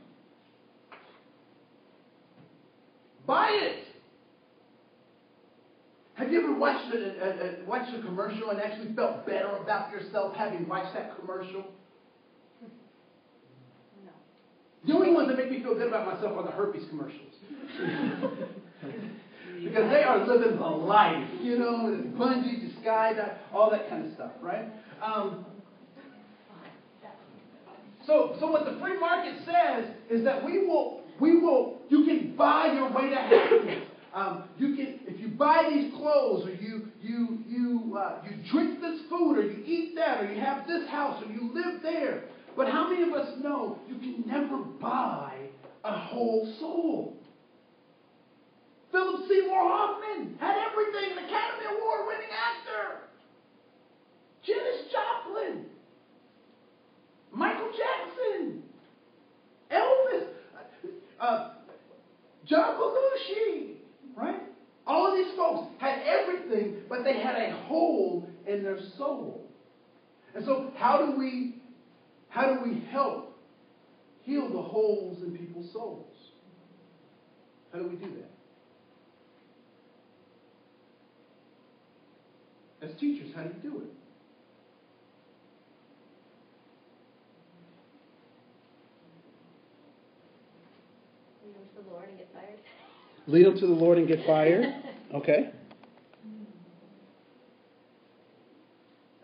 Buy it. Have you ever watched a commercial and actually felt better about yourself having watched that commercial? No. The only ones that make me feel good about myself are the herpes commercials. because they are living the life, bungee, to skydive, all that kind of stuff, right? So what the free market says is that you can buy your way to happiness. If you buy these clothes, or you drink this food, or you eat that, or you have this house, or you live there. But how many of us know you can never buy a whole soul? Philip Seymour Hoffman had everything, an Academy Award-winning actor. Janis Joplin, Michael Jackson, Elvis, John Belushi, right? All of these folks had everything, but they had a hole in their soul. And so how do we help heal the holes in people's souls? How do we do that? As teachers, how do you do it? Lead them to the Lord and get fired. Lead them to the Lord and get fired. Okay.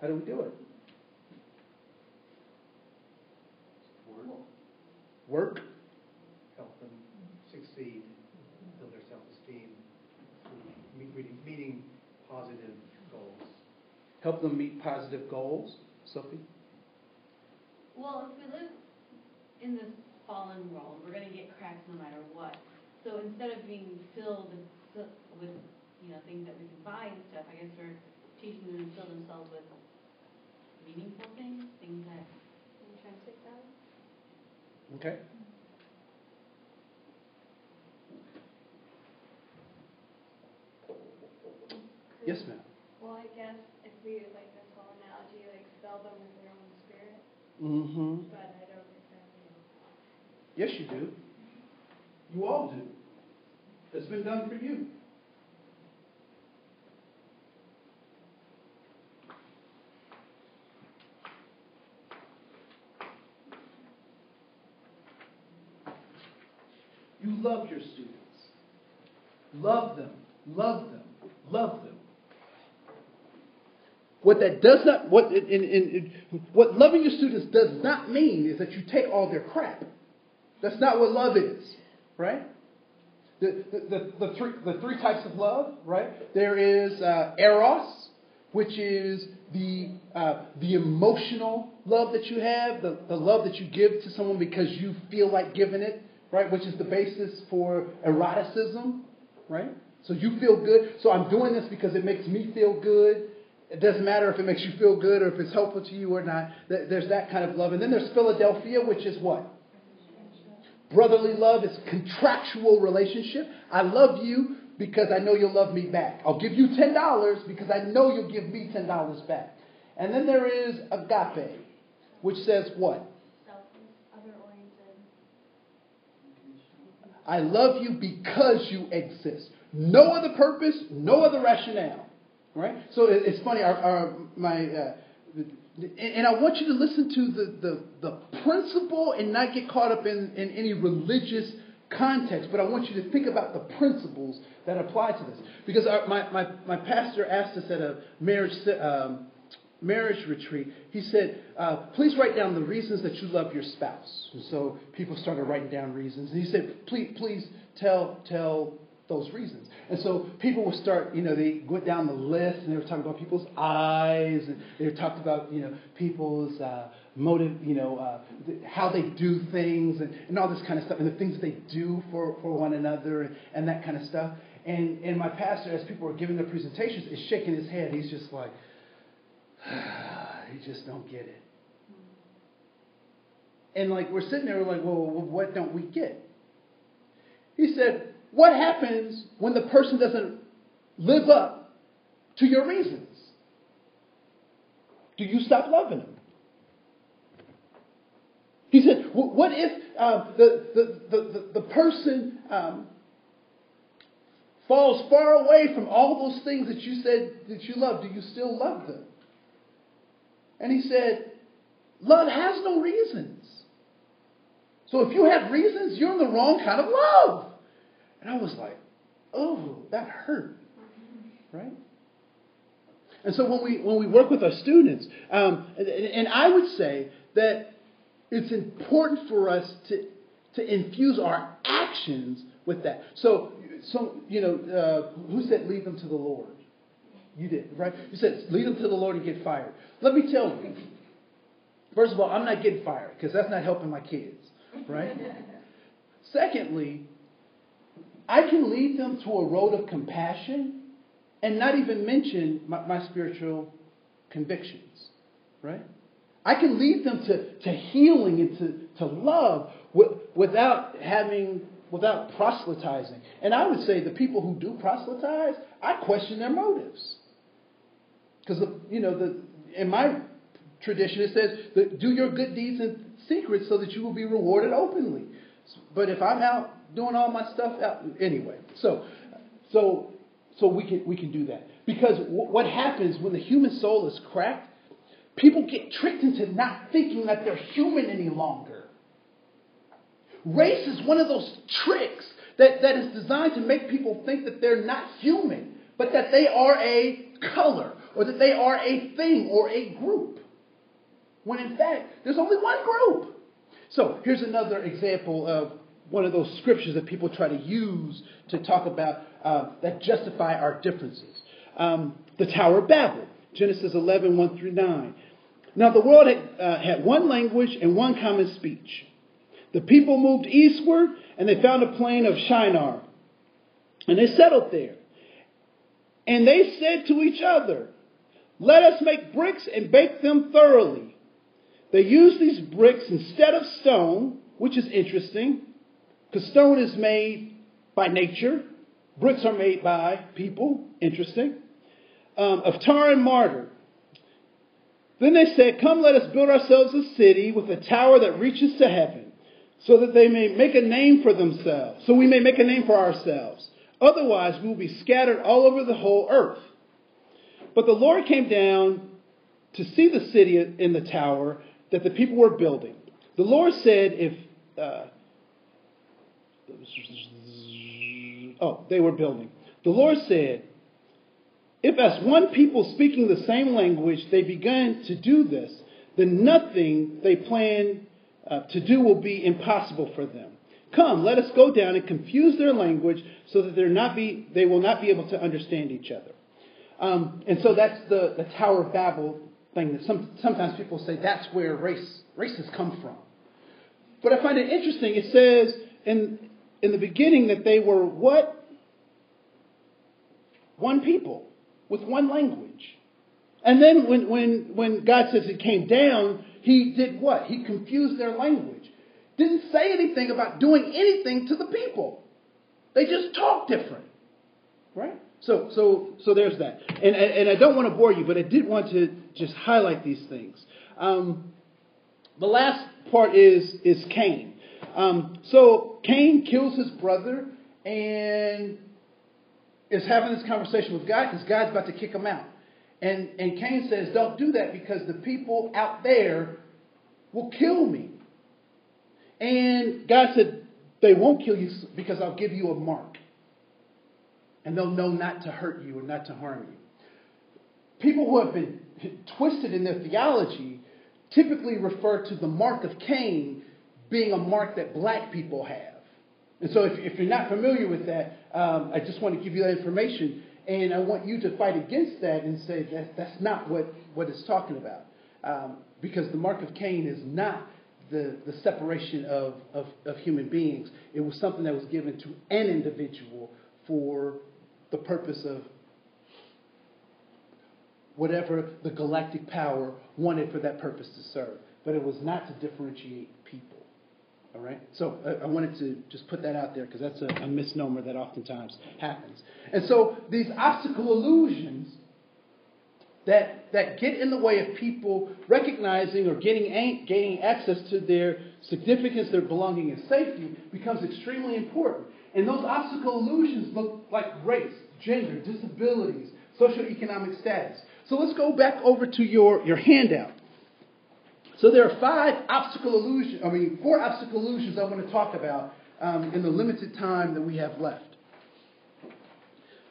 How do we do it? Work. Help them succeed, build their self-esteem, meeting positive goals. Help them meet positive goals. Sophie? Well, if we live in this fallen world, we're going to get cracks no matter what. So instead of being filled with things that we can buy and stuff, I guess we're teaching them to fill themselves with meaningful things that Intrinsic value. Okay. Yes, ma'am. Well, I guess if we, like this whole analogy, fill them with their own spirit. Mm-hmm. But I don't think that, Yes, you do. You all do. It's been done for you. You love your students. Love them. Love them. Love them. What that does not, what loving your students does not mean is that you take all their crap. That's not what love is, right? The three types of love, right? There is eros, which is the emotional love that you have, the love that you give to someone because you feel like giving it, right? Which is the basis for eroticism, right? So you feel good. So I'm doing this because it makes me feel good. It doesn't matter if it makes you feel good or if it's helpful to you or not. There's that kind of love. And then there's Philadelphia, which is what? Brotherly love is contractual relationship. I love you because I know you'll love me back. I'll give you $10 because I know you'll give me $10 back. And then there is agape, which says what? selfless, other-oriented. I love you because you exist. No other purpose, no other rationale. Right? So it's funny. And I want you to listen to the principle and not get caught up in any religious context. But I want you to think about the principles that apply to this. Because my pastor asked us at a marriage retreat, he said, please write down the reasons that you love your spouse. And so people started writing down reasons. And he said, please tell those reasons. And so people would start, they went down the list and they were talking about people's eyes, and they talked about, people's motive, how they do things and all this kind of stuff, and the things that they do for one another and that kind of stuff. And my pastor, as people were giving their presentations, is shaking his head. He's just like, you just don't get it. And we're sitting there, we're like, well, what don't we get? He said, what happens when the person doesn't live up to your reasons? Do you stop loving them? He said, what if the person falls far away from all those things that you said that you love? Do you still love them? And he said, love has no reasons. So if you have reasons, you're in the wrong kind of love. And I was like, oh, that hurt, right? And so when we work with our students, and I would say that it's important for us to infuse our actions with that. So who said lead them to the Lord? You did, right? You said lead them to the Lord and get fired. Let me tell you. First of all, I'm not getting fired because that's not helping my kids, right? Secondly, I can lead them to a road of compassion and not even mention my spiritual convictions, right? I can lead them to healing and to love without proselytizing. And I would say the people who do proselytize, I question their motives. Because, in my tradition, it says, do your good deeds in secret so that you will be rewarded openly. But if I'm out doing all my stuff, anyway. So we can do that. Because what happens when the human soul is cracked, people get tricked into not thinking that they're human any longer. Race is one of those tricks that is designed to make people think that they're not human, but that they are a color, or that they are a thing or a group. When in fact, there's only one group. So here's another example of one of those scriptures that people try to use to talk about that justify our differences. The Tower of Babel, Genesis 11, 1 through 9. Now the world had one language and one common speech. The people moved eastward, and they found a plain of Shinar. And they settled there. And they said to each other, let us make bricks and bake them thoroughly. They used these bricks instead of stone, which is interesting, because stone is made by nature. Bricks are made by people. Interesting. Of tar and mortar. Then they said, come, let us build ourselves a city with a tower that reaches to heaven, so that they may make a name for themselves. So we may make a name for ourselves. Otherwise, we will be scattered all over the whole earth. But the Lord came down to see the city in the tower that the people were building. The Lord said, they were building. The Lord said, if as one people speaking the same language they began to do this, then nothing they plan to do will be impossible for them. Come, let us go down and confuse their language so that they will not be able to understand each other. And so that's the Tower of Babel thing that sometimes people say that's where races come from. But I find it interesting. It says in the beginning that they were what? One people with one language. And then when God says it came down, he did what? He confused their language. Didn't say anything about doing anything to the people. They just talked different. Right? So there's that. And I don't want to bore you, but I did want to just highlight these things. The last part is Cain. So Cain kills his brother and is having this conversation with God because God's about to kick him out. And Cain says, don't do that because the people out there will kill me. And God said, they won't kill you because I'll give you a mark. And they'll know not to hurt you or not to harm you. People who have been twisted in their theology typically refer to the mark of Cain being a mark that black people have. And so if you're not familiar with that, I just want to give you that information. And I want you to fight against that and say that's not what it's talking about. Because the mark of Cain is not the separation of human beings. It was something that was given to an individual for the purpose of whatever the galactic power wanted for that purpose to serve. But it was not to differentiate people. All right? So I wanted to just put that out there because that's a misnomer that oftentimes happens. And so these optical illusions that get in the way of people recognizing or gaining access to their significance, their belonging, and safety becomes extremely important. And those optical illusions look like race, gender, disabilities, socioeconomic status. So let's go back over to your handout. So there are four optical illusions I want to talk about in the limited time that we have left.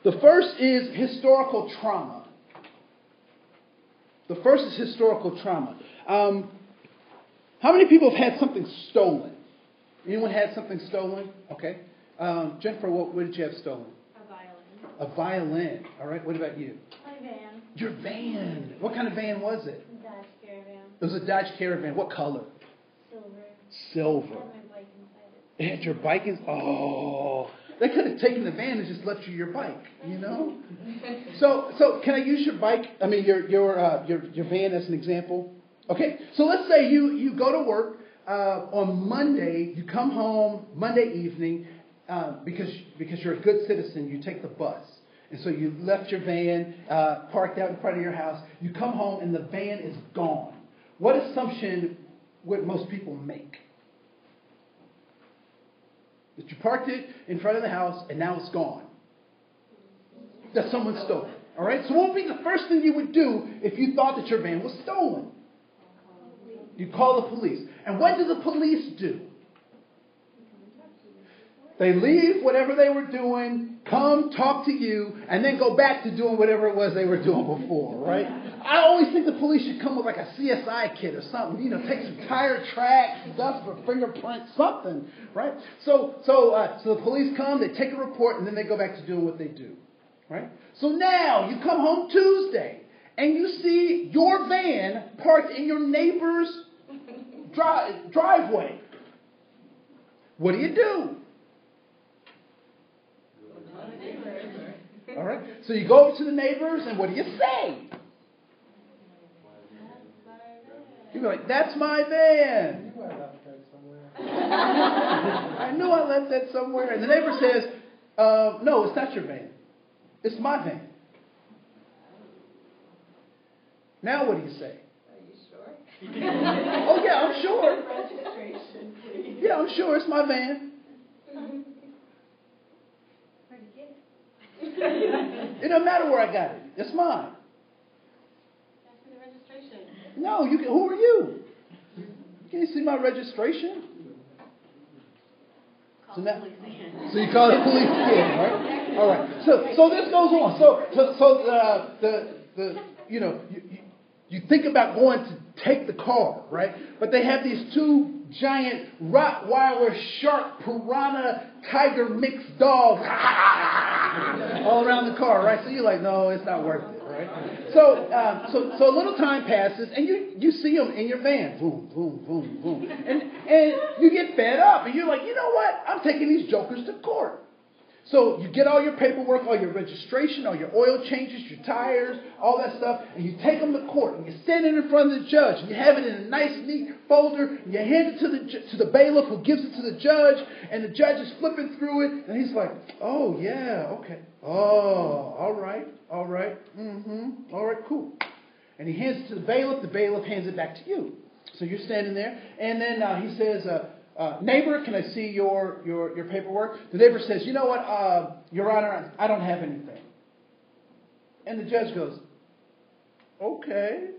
The first is historical trauma. The first is historical trauma. How many people have had something stolen? Anyone had something stolen? Okay. Jennifer, what did you have stolen? A violin. A violin. All right. What about you? My van. Your van. What kind of van was it? Dodge Caravan. It was a Dodge Caravan. What color? Silver. Silver. I had my bike inside it. It had your bike in. Oh, they could have taken the van and just left you your bike. You know. So can I use your bike? I mean your van as an example. Okay. So let's say you go to work on Monday. You come home Monday evening because you're a good citizen. You take the bus. And so you left your van parked out in front of your house. You come home and the van is gone. What assumption would most people make? That you parked it in front of the house and now it's gone. That someone stole it. All right? So what would be the first thing you would do if you thought that your van was stolen? You call the police. And what do the police do? They leave whatever they were doing, come talk to you, and then go back to doing whatever it was they were doing before, right? I always think the police should come with like a CSI kit or something, take some tire tracks, dust for fingerprints, something, right? So the police come, they take a report, and then they go back to doing what they do, right? So now you come home Tuesday, and you see your van parked in your neighbor's driveway. What do? All right. So you go over to the neighbors, and what do you say? You be like, "That's my van." I knew I left that somewhere. And the neighbor says, "No, it's not your van. It's my van." Now what do you say? Are you sure? Oh yeah, I'm sure. Registration, please. Yeah, I'm sure it's my van. Where'd you get it? It doesn't matter where I got it. It's mine. Ask for the registration. No, you can. Who are you? Can you see my registration? Call So the now, police again. so you call the police again, right? All right. So this goes on. You think about going to take the car, right? But they have these two giant Rottweiler, shark, piranha, tiger mixed dogs all around the car, right? So you're like, no, it's not worth it, right? So a little time passes, and you see them in your van, boom, boom, boom, boom, and you get fed up, and you're like, you know what? I'm taking these jokers to court. So you get all your paperwork, all your registration, all your oil changes, your tires, all that stuff, and you take them to court, and you're standing in front of the judge, and you have it in a nice, neat folder, and you hand it to the bailiff, who gives it to the judge, and the judge is flipping through it, and he's like, oh, yeah, okay, oh, all right, all right, all right, cool. And he hands it to the bailiff hands it back to you. So you're standing there, and then he says, neighbor, can I see your paperwork? The neighbor says, you know what, Your Honor, I don't have anything. And the judge goes, okay.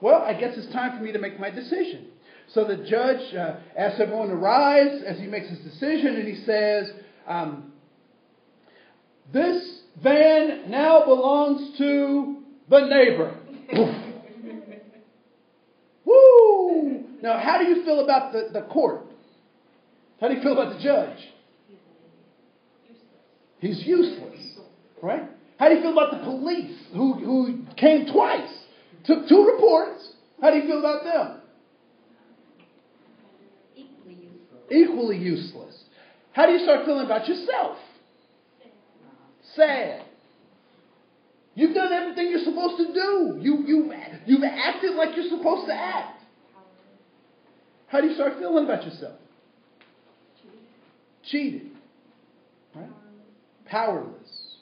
Well, I guess it's time for me to make my decision. So the judge asks everyone to rise as he makes his decision, and he says, this van now belongs to the neighbor. Woo! Now, how do you feel about the court? How do you feel about the judge? He's useless. Right? How do you feel about the police who came twice? Took 2 reports. How do you feel about them? Equally useless. How do you start feeling about yourself? Sad. You've done everything you're supposed to do. You've acted like you're supposed to act. How do you start feeling about yourself? Cheated. Right? Powerless.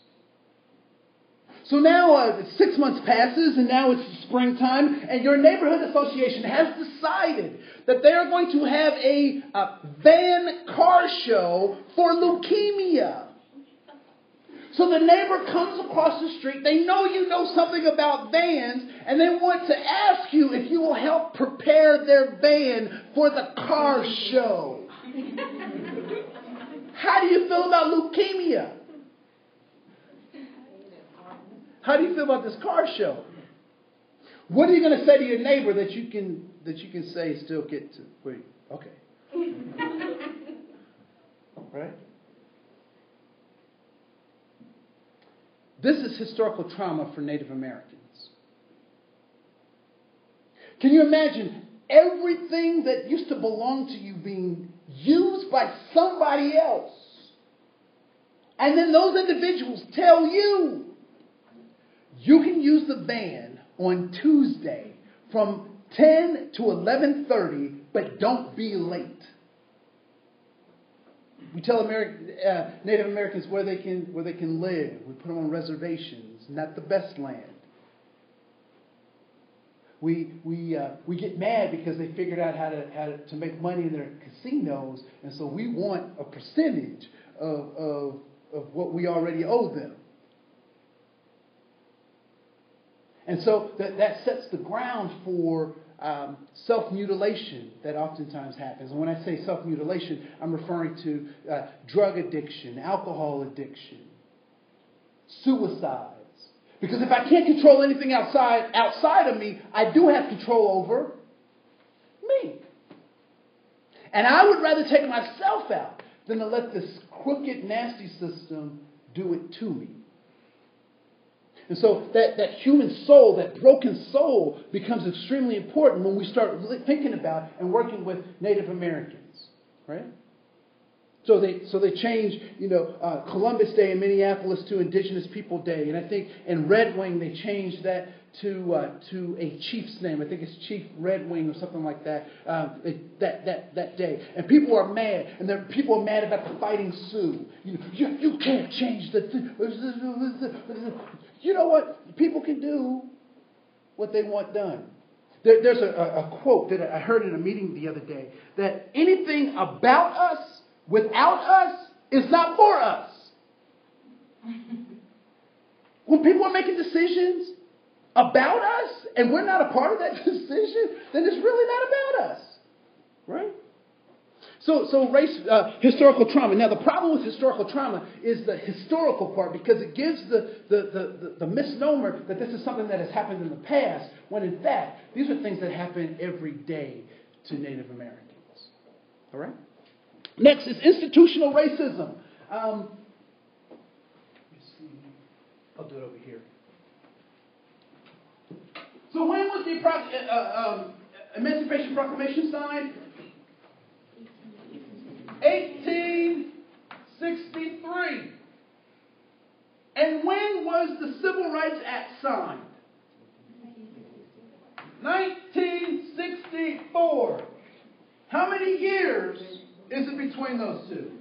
So now 6 months passes, and now it's springtime, and your neighborhood association has decided that they are going to have a van car show for leukemia. So the neighbor comes across the street. They know you know something about vans, and they want to ask you if you will help prepare their van for the car show. How do you feel about leukemia? How do you feel about this car show? What are you going to say to your neighbor that you can say still get to? Wait, okay. Right? This is historical trauma for Native Americans. Can you imagine everything that used to belong to you being used by somebody else? And then those individuals tell you, you can use the van on Tuesday from 10 to 11:30, but don't be late. We tell Native Americans where they can live. We put them on reservations, not the best land. We get mad because they figured out how to make money in their casinos, and so we want a percentage of what we already owe them. And so that sets the ground for self-mutilation that oftentimes happens. And when I say self-mutilation, I'm referring to drug addiction, alcohol addiction, suicides. Because if I can't control anything outside of me, I do have control over me. And I would rather take myself out than to let this crooked, nasty system do it to me. And so that human soul, that broken soul, becomes extremely important when we start thinking about and working with Native Americans, right? So they change, Columbus Day in Minneapolis to Indigenous People Day, and I think in Red Wing they changed that to a chief's name. I think it's Chief Red Wing or something like that. That day, and people are mad, and people are mad about the Fighting Sioux. You can't change the thing. You know what? People can do what they want done. There's a quote that I heard in a meeting the other day, that anything about us without us is not for us. When people are making decisions about us and we're not a part of that decision, then it's really not about us. Right? So race, historical trauma. Now, the problem with historical trauma is the historical part, because it gives the misnomer that this is something that has happened in the past, when in fact, these are things that happen every day to Native Americans. All right? Next is institutional racism. Let me see. I'll do it over here. So when was the Emancipation Proclamation signed? 1863. And when was the Civil Rights Act signed? 1964. How many years is it between those two?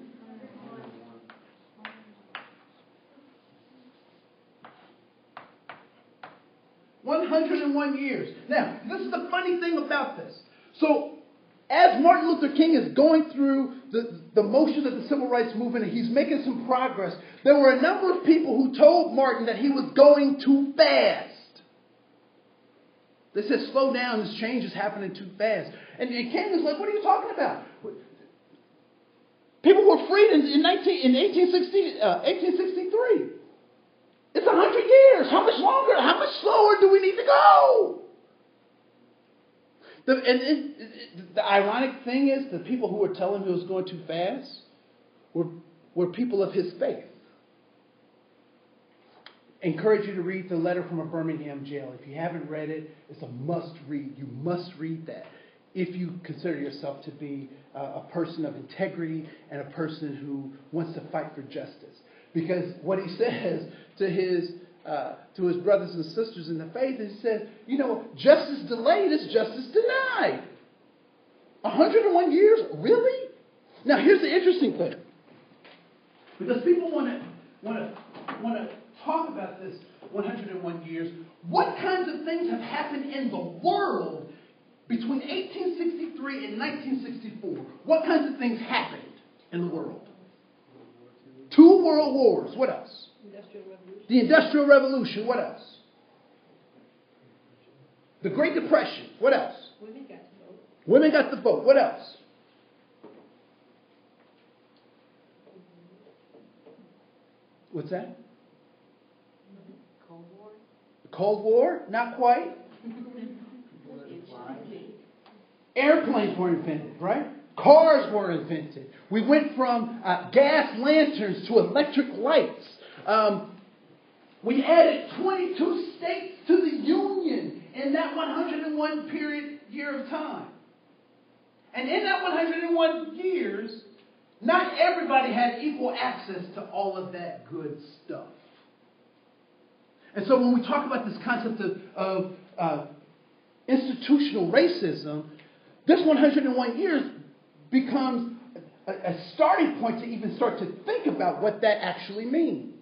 101 years. Now, this is the funny thing about this. So, as Martin Luther King is going through the motions of the civil rights movement, and he's making some progress, there were a number of people who told Martin that he was going too fast. They said, slow down, this change is happening too fast. And King was like, what are you talking about? People were freed in 1863. It's 100 years. How much longer? How much slower do we need to go? The ironic thing is, the people who were telling him he was going too fast were people of his faith. Encourage you to read the letter from a Birmingham jail. If you haven't read it, it's a must read. You must read that if you consider yourself to be a person of integrity and a person who wants to fight for justice. Because what he says to his brothers and sisters in the faith, he says, justice delayed is justice denied. 101 years? Really? Now, here's the interesting thing. Because people want to talk about this 101 years. What kinds of things have happened in the world between 1863 and 1964? What kinds of things happened in the world? 2 world wars. What else? The Industrial Revolution. What else? The Great Depression. What else? Women got the vote. What else? What's that? Cold War? Cold War? Not quite. Airplanes were invented, right? Cars were invented. We went from gas lanterns to electric lights. We added 22 states to the Union in that 101 year of time. And in that 101 years, not everybody had equal access to all of that good stuff. And so when we talk about this concept of institutional racism, this 101 years becomes a starting point to even start to think about what that actually means.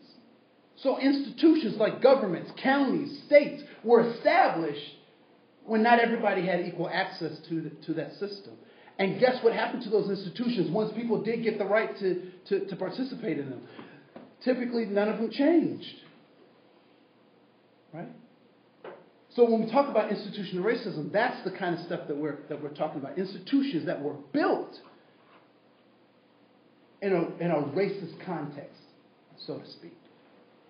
So institutions like governments, counties, states were established when not everybody had equal access to that system. And guess what happened to those institutions once people did get the right to participate in them? Typically, none of them changed. Right? So when we talk about institutional racism, that's the kind of stuff that we're talking about. Institutions that were built in a racist context, so to speak.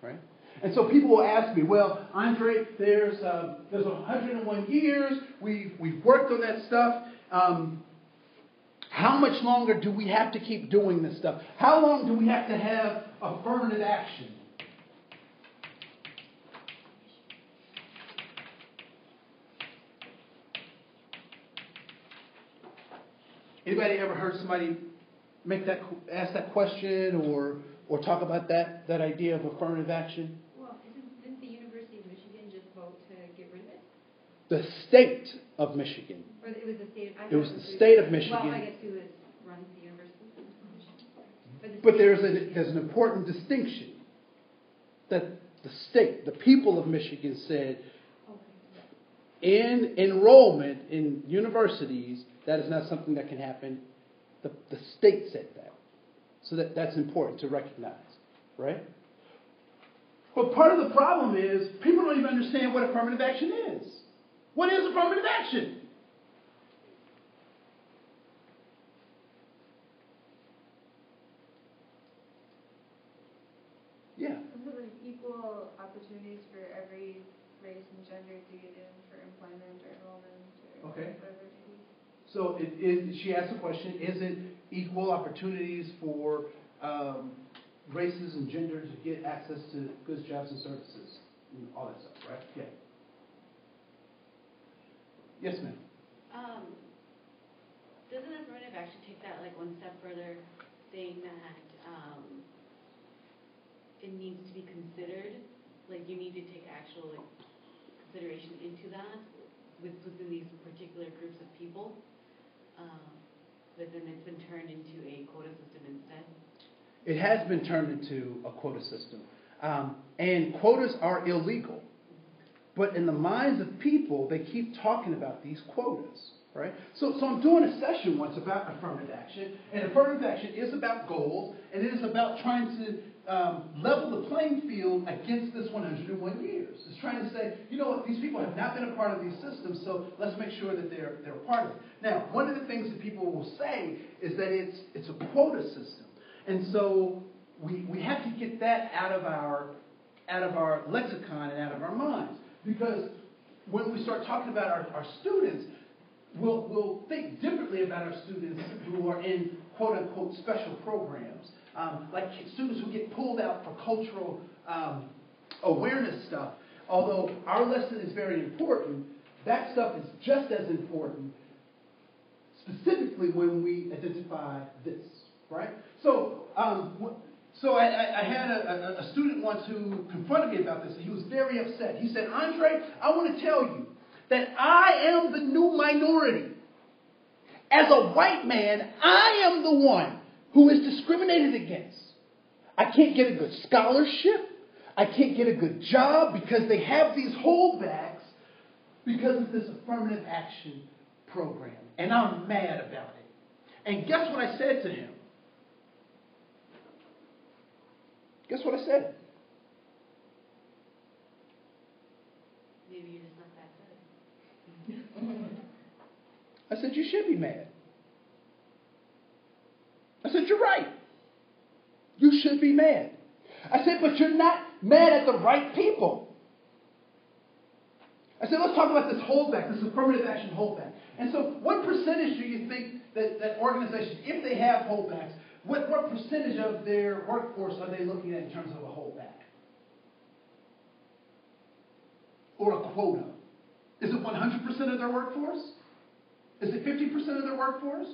Right? And so people will ask me, well, Andre, there's 101 years. We've worked on that stuff. How much longer do we have to keep doing this stuff? How long do we have to have affirmative action? Anybody ever heard somebody ask that question or talk about that idea of affirmative action? Well, didn't the University of Michigan just vote to get rid of it? The state of Michigan. Or it was the state? It was the state of Michigan. Well, I guess who runs the University of Michigan. But there's an important distinction that the state, the people of Michigan said, in enrollment in universities, that is not something that can happen. The state said that. So that's important to recognize, right? But part of the problem is people don't even understand what affirmative action is. What is affirmative action? Yeah. So there's equal opportunities for every race and gender to get in for employment or enrollment or Okay. whatever it may be. So she asked the question, is it equal opportunities for races and genders to get access to goods, jobs, and services? And all that stuff, right? Yeah. Yes, ma'am. Doesn't affirmative action take that like one step further, saying that it needs to be considered, like you need to take actual like consideration into that within these particular groups of people, but then it's been turned into a quota system instead? It has been turned into a quota system. And quotas are illegal. But in the minds of people, they keep talking about these quotas, right? So I'm doing a session once about affirmative action. And affirmative action is about goals. And it is about trying to level the playing field against this 101 years. It's trying to say, you know what, these people have not been a part of these systems, so let's make sure that they're a part of it. Now, one of the things that people will say is that it's a quota system. And so we have to get that out of our lexicon and out of our minds. Because when we start talking about our students, we'll think differently about our students who are in quote-unquote special programs. Like students who get pulled out for cultural awareness stuff. Although our lesson is very important, that stuff is just as important, specifically when we identify this, right? So I had a student once who confronted me about this, and he was very upset. He said, Andre, I want to tell you that I am the new minority. As a white man, I am the one who is discriminated against. I can't get a good scholarship. I can't get a good job because they have these holdbacks because of this affirmative action program. And I'm mad about it. And guess what I said to him? Guess what I said? Maybe you're just not that good. I said, you should be mad. I said, you're right. You should be mad. I said, but you're not mad at the right people. I said, let's talk about this holdback, this affirmative action holdback. And so what percentage do you think that organizations, if they have holdbacks, what percentage of their workforce are they looking at in terms of a holdback? Or a quota? Is it 100% of their workforce? Is it 50% of their workforce?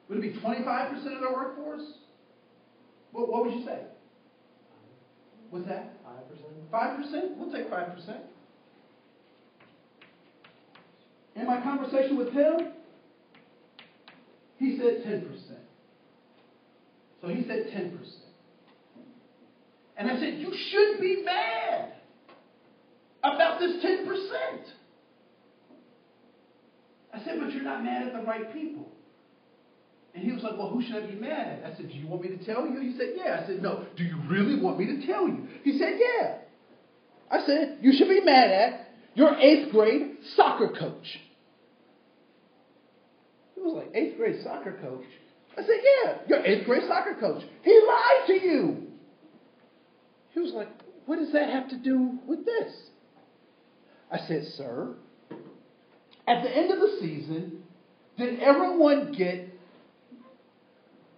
Would it be 25% of their workforce? What would you say? What's that? 5%. 5%? We'll take 5%. In my conversation with him, he said 10%. So he said 10%. And I said, you should be mad about this 10%. I said, but you're not mad at the right people. And he was like, well, who should I be mad at? I said, do you want me to tell you? He said, yeah. I said, no. Do you really want me to tell you? He said, yeah. I said, you should be mad at your 8th grade soccer coach. He was like, 8th grade soccer coach? I said, yeah, your 8th grade soccer coach. He lied to you. He was like, what does that have to do with this? I said, sir, at the end of the season, did everyone get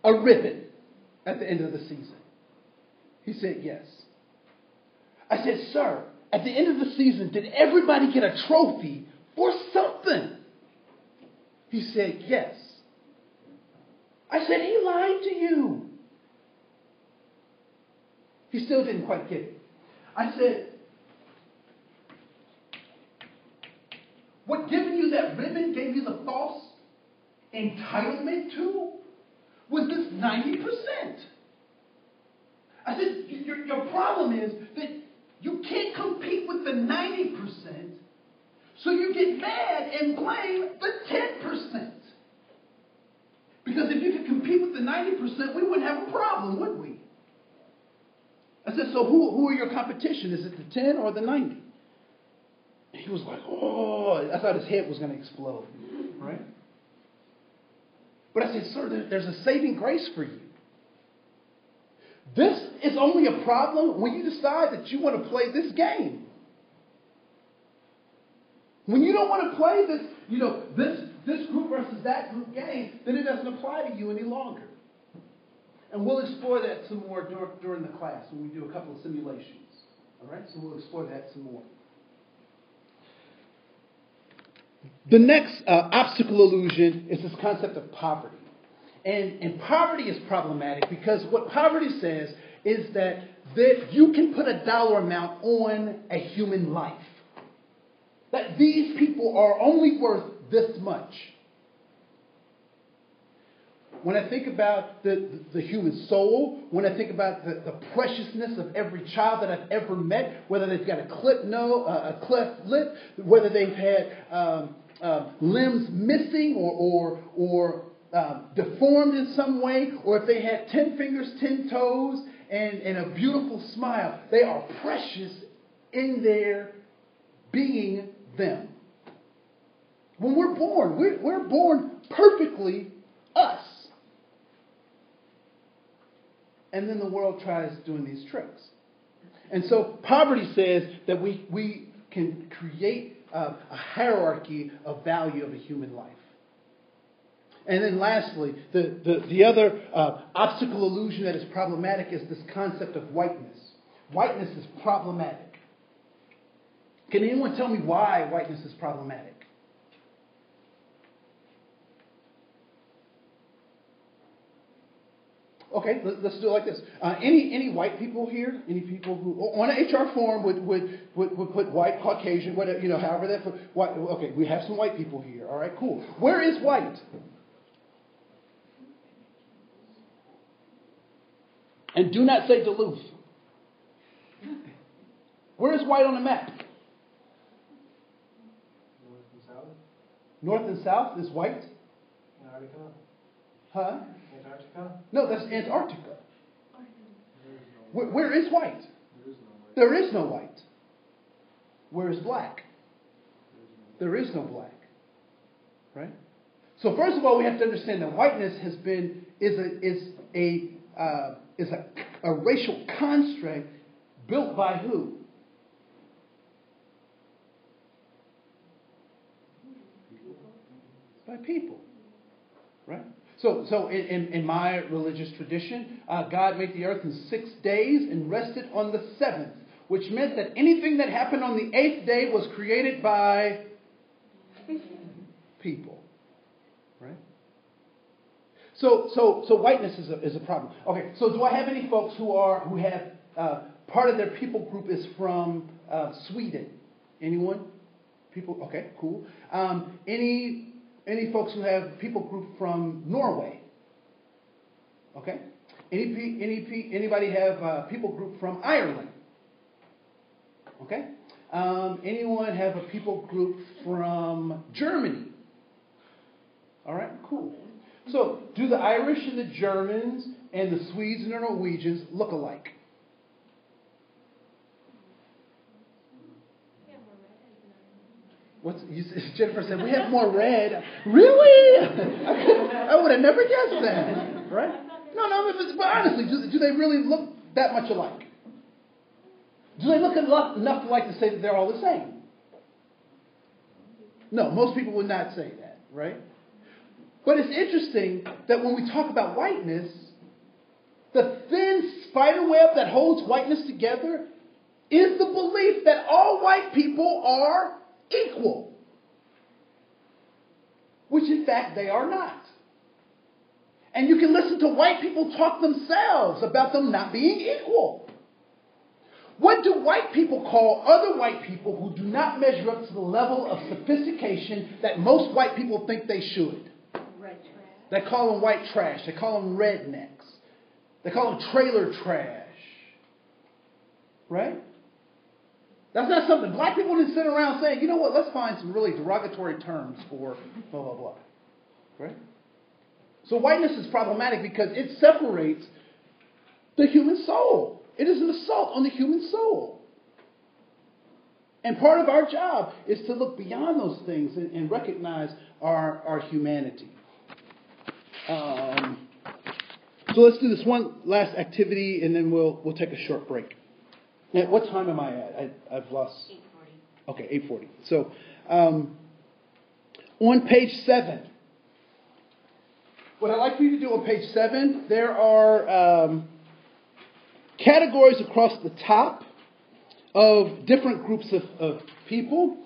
a ribbon at the end of the season? He said, yes. I said, sir, at the end of the season, did everybody get a trophy for something? He said, yes. I said, he lied to you. He still didn't quite get it. I said, what giving you that ribbon gave you the false entitlement to was this 90%. I said, your problem is that you can't compete with the 90%, so you get mad and blame the 10%. Because if you could compete with the 90%, we wouldn't have a problem, would we? I said, so who are your competition? Is it the 10 or the 90? And he was like, oh, I thought his head was going to explode, right? But I said, sir, there's a saving grace for you. This is only a problem when you decide that you want to play this game. When you don't want to play this group versus that group game, then it doesn't apply to you any longer. And we'll explore that some more during the class when we do a couple of simulations. All right? So we'll explore that some more. The next obstacle illusion is this concept of poverty. And poverty is problematic because what poverty says is that you can put a dollar amount on a human life. That these people are only worth this much. When I think about the human soul, when I think about the preciousness of every child that I've ever met, whether they've got a cleft lip, whether they've had limbs missing or deformed in some way, or if they had 10 fingers, 10 toes, and a beautiful smile, they are precious in their being them. When we're born perfectly us. And then the world tries doing these tricks. And so poverty says that we can create a hierarchy of value of a human life. And then lastly, the other obstacle illusion that is problematic is this concept of whiteness. Whiteness is problematic. Can anyone tell me why whiteness is problematic? Okay, let's do it like this. Any white people here? Any people who on an HR form would put white, Caucasian, whatever, however that. White, okay, we have some white people here. All right, cool. Where is white? And do not say Duluth. Where is white on the map? North and south. North and south is white? Antarctica. Huh? Antarctica. No, that's Antarctica. Where is white? There is no white. There is no white. Where is black? There is no black. Right? So first of all, we have to understand that whiteness is a racial construct built by who? By people. Right? So in my religious tradition, God made the earth in 6 days and rested on the 7th, which meant that anything that happened on the 8th day was created by people. Right? So whiteness is a problem. Okay, so do I have any folks who have part of their people group is from Sweden? Anyone? People? Okay, cool. Any folks who have people group from Norway? Okay. Anybody have people group from Ireland? Okay. Anyone have a people group from Germany? All right, cool. So, do the Irish and the Germans and the Swedes and the Norwegians look alike? Jennifer said, we have more red. Really? I would have never guessed that. Right? No, but honestly, do they really look that much alike? Do they look enough alike to say that they're all the same? No, most people would not say that, right? But it's interesting that when we talk about whiteness, the thin spider web that holds whiteness together is the belief that all white people are equal. Which in fact they are not. And you can listen to white people talk themselves about them not being equal. What do white people call other white people who do not measure up to the level of sophistication that most white people think they should? Red trash. They call them white trash. They call them rednecks. They call them trailer trash. Right? That's not something. Black people didn't sit around saying, you know what, let's find some really derogatory terms for blah, blah, blah. Right? So whiteness is problematic because it separates the human soul. It is an assault on the human soul. And part of our job is to look beyond those things and recognize our humanity. So let's do this one last activity and then we'll take a short break. Now, what time am I at? I've lost... 8:40. Okay, 8:40. So on page 7, what I'd like for you to do on page 7, there are categories across the top of different groups of people.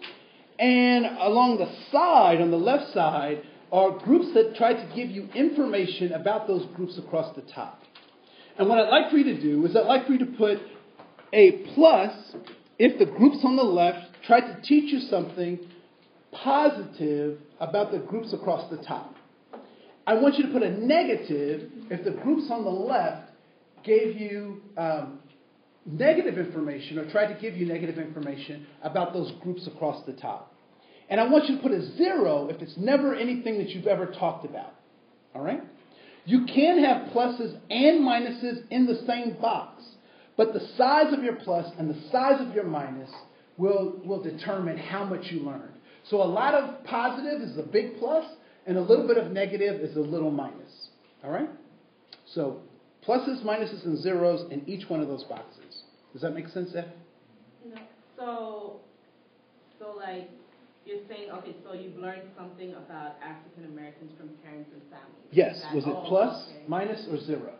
And along the side, on the left side, are groups that try to give you information about those groups across the top. And what I'd like for you to do is I'd like for you to put a plus if the groups on the left try to teach you something positive about the groups across the top. I want you to put a negative if the groups on the left gave you negative information or tried to give you negative information about those groups across the top. And I want you to put a 0 if it's never anything that you've ever talked about. All right? You can have pluses and minuses in the same box, but the size of your plus and the size of your minus will determine how much you learned. So a lot of positive is a big plus, and a little bit of negative is a little minus. All right? So pluses, minuses, and zeros in each one of those boxes. Does that make sense, F? No. So like, you're saying, okay, so you've learned something about African Americans from parents and families. Yes. Was it plus, okay, minus, or 0?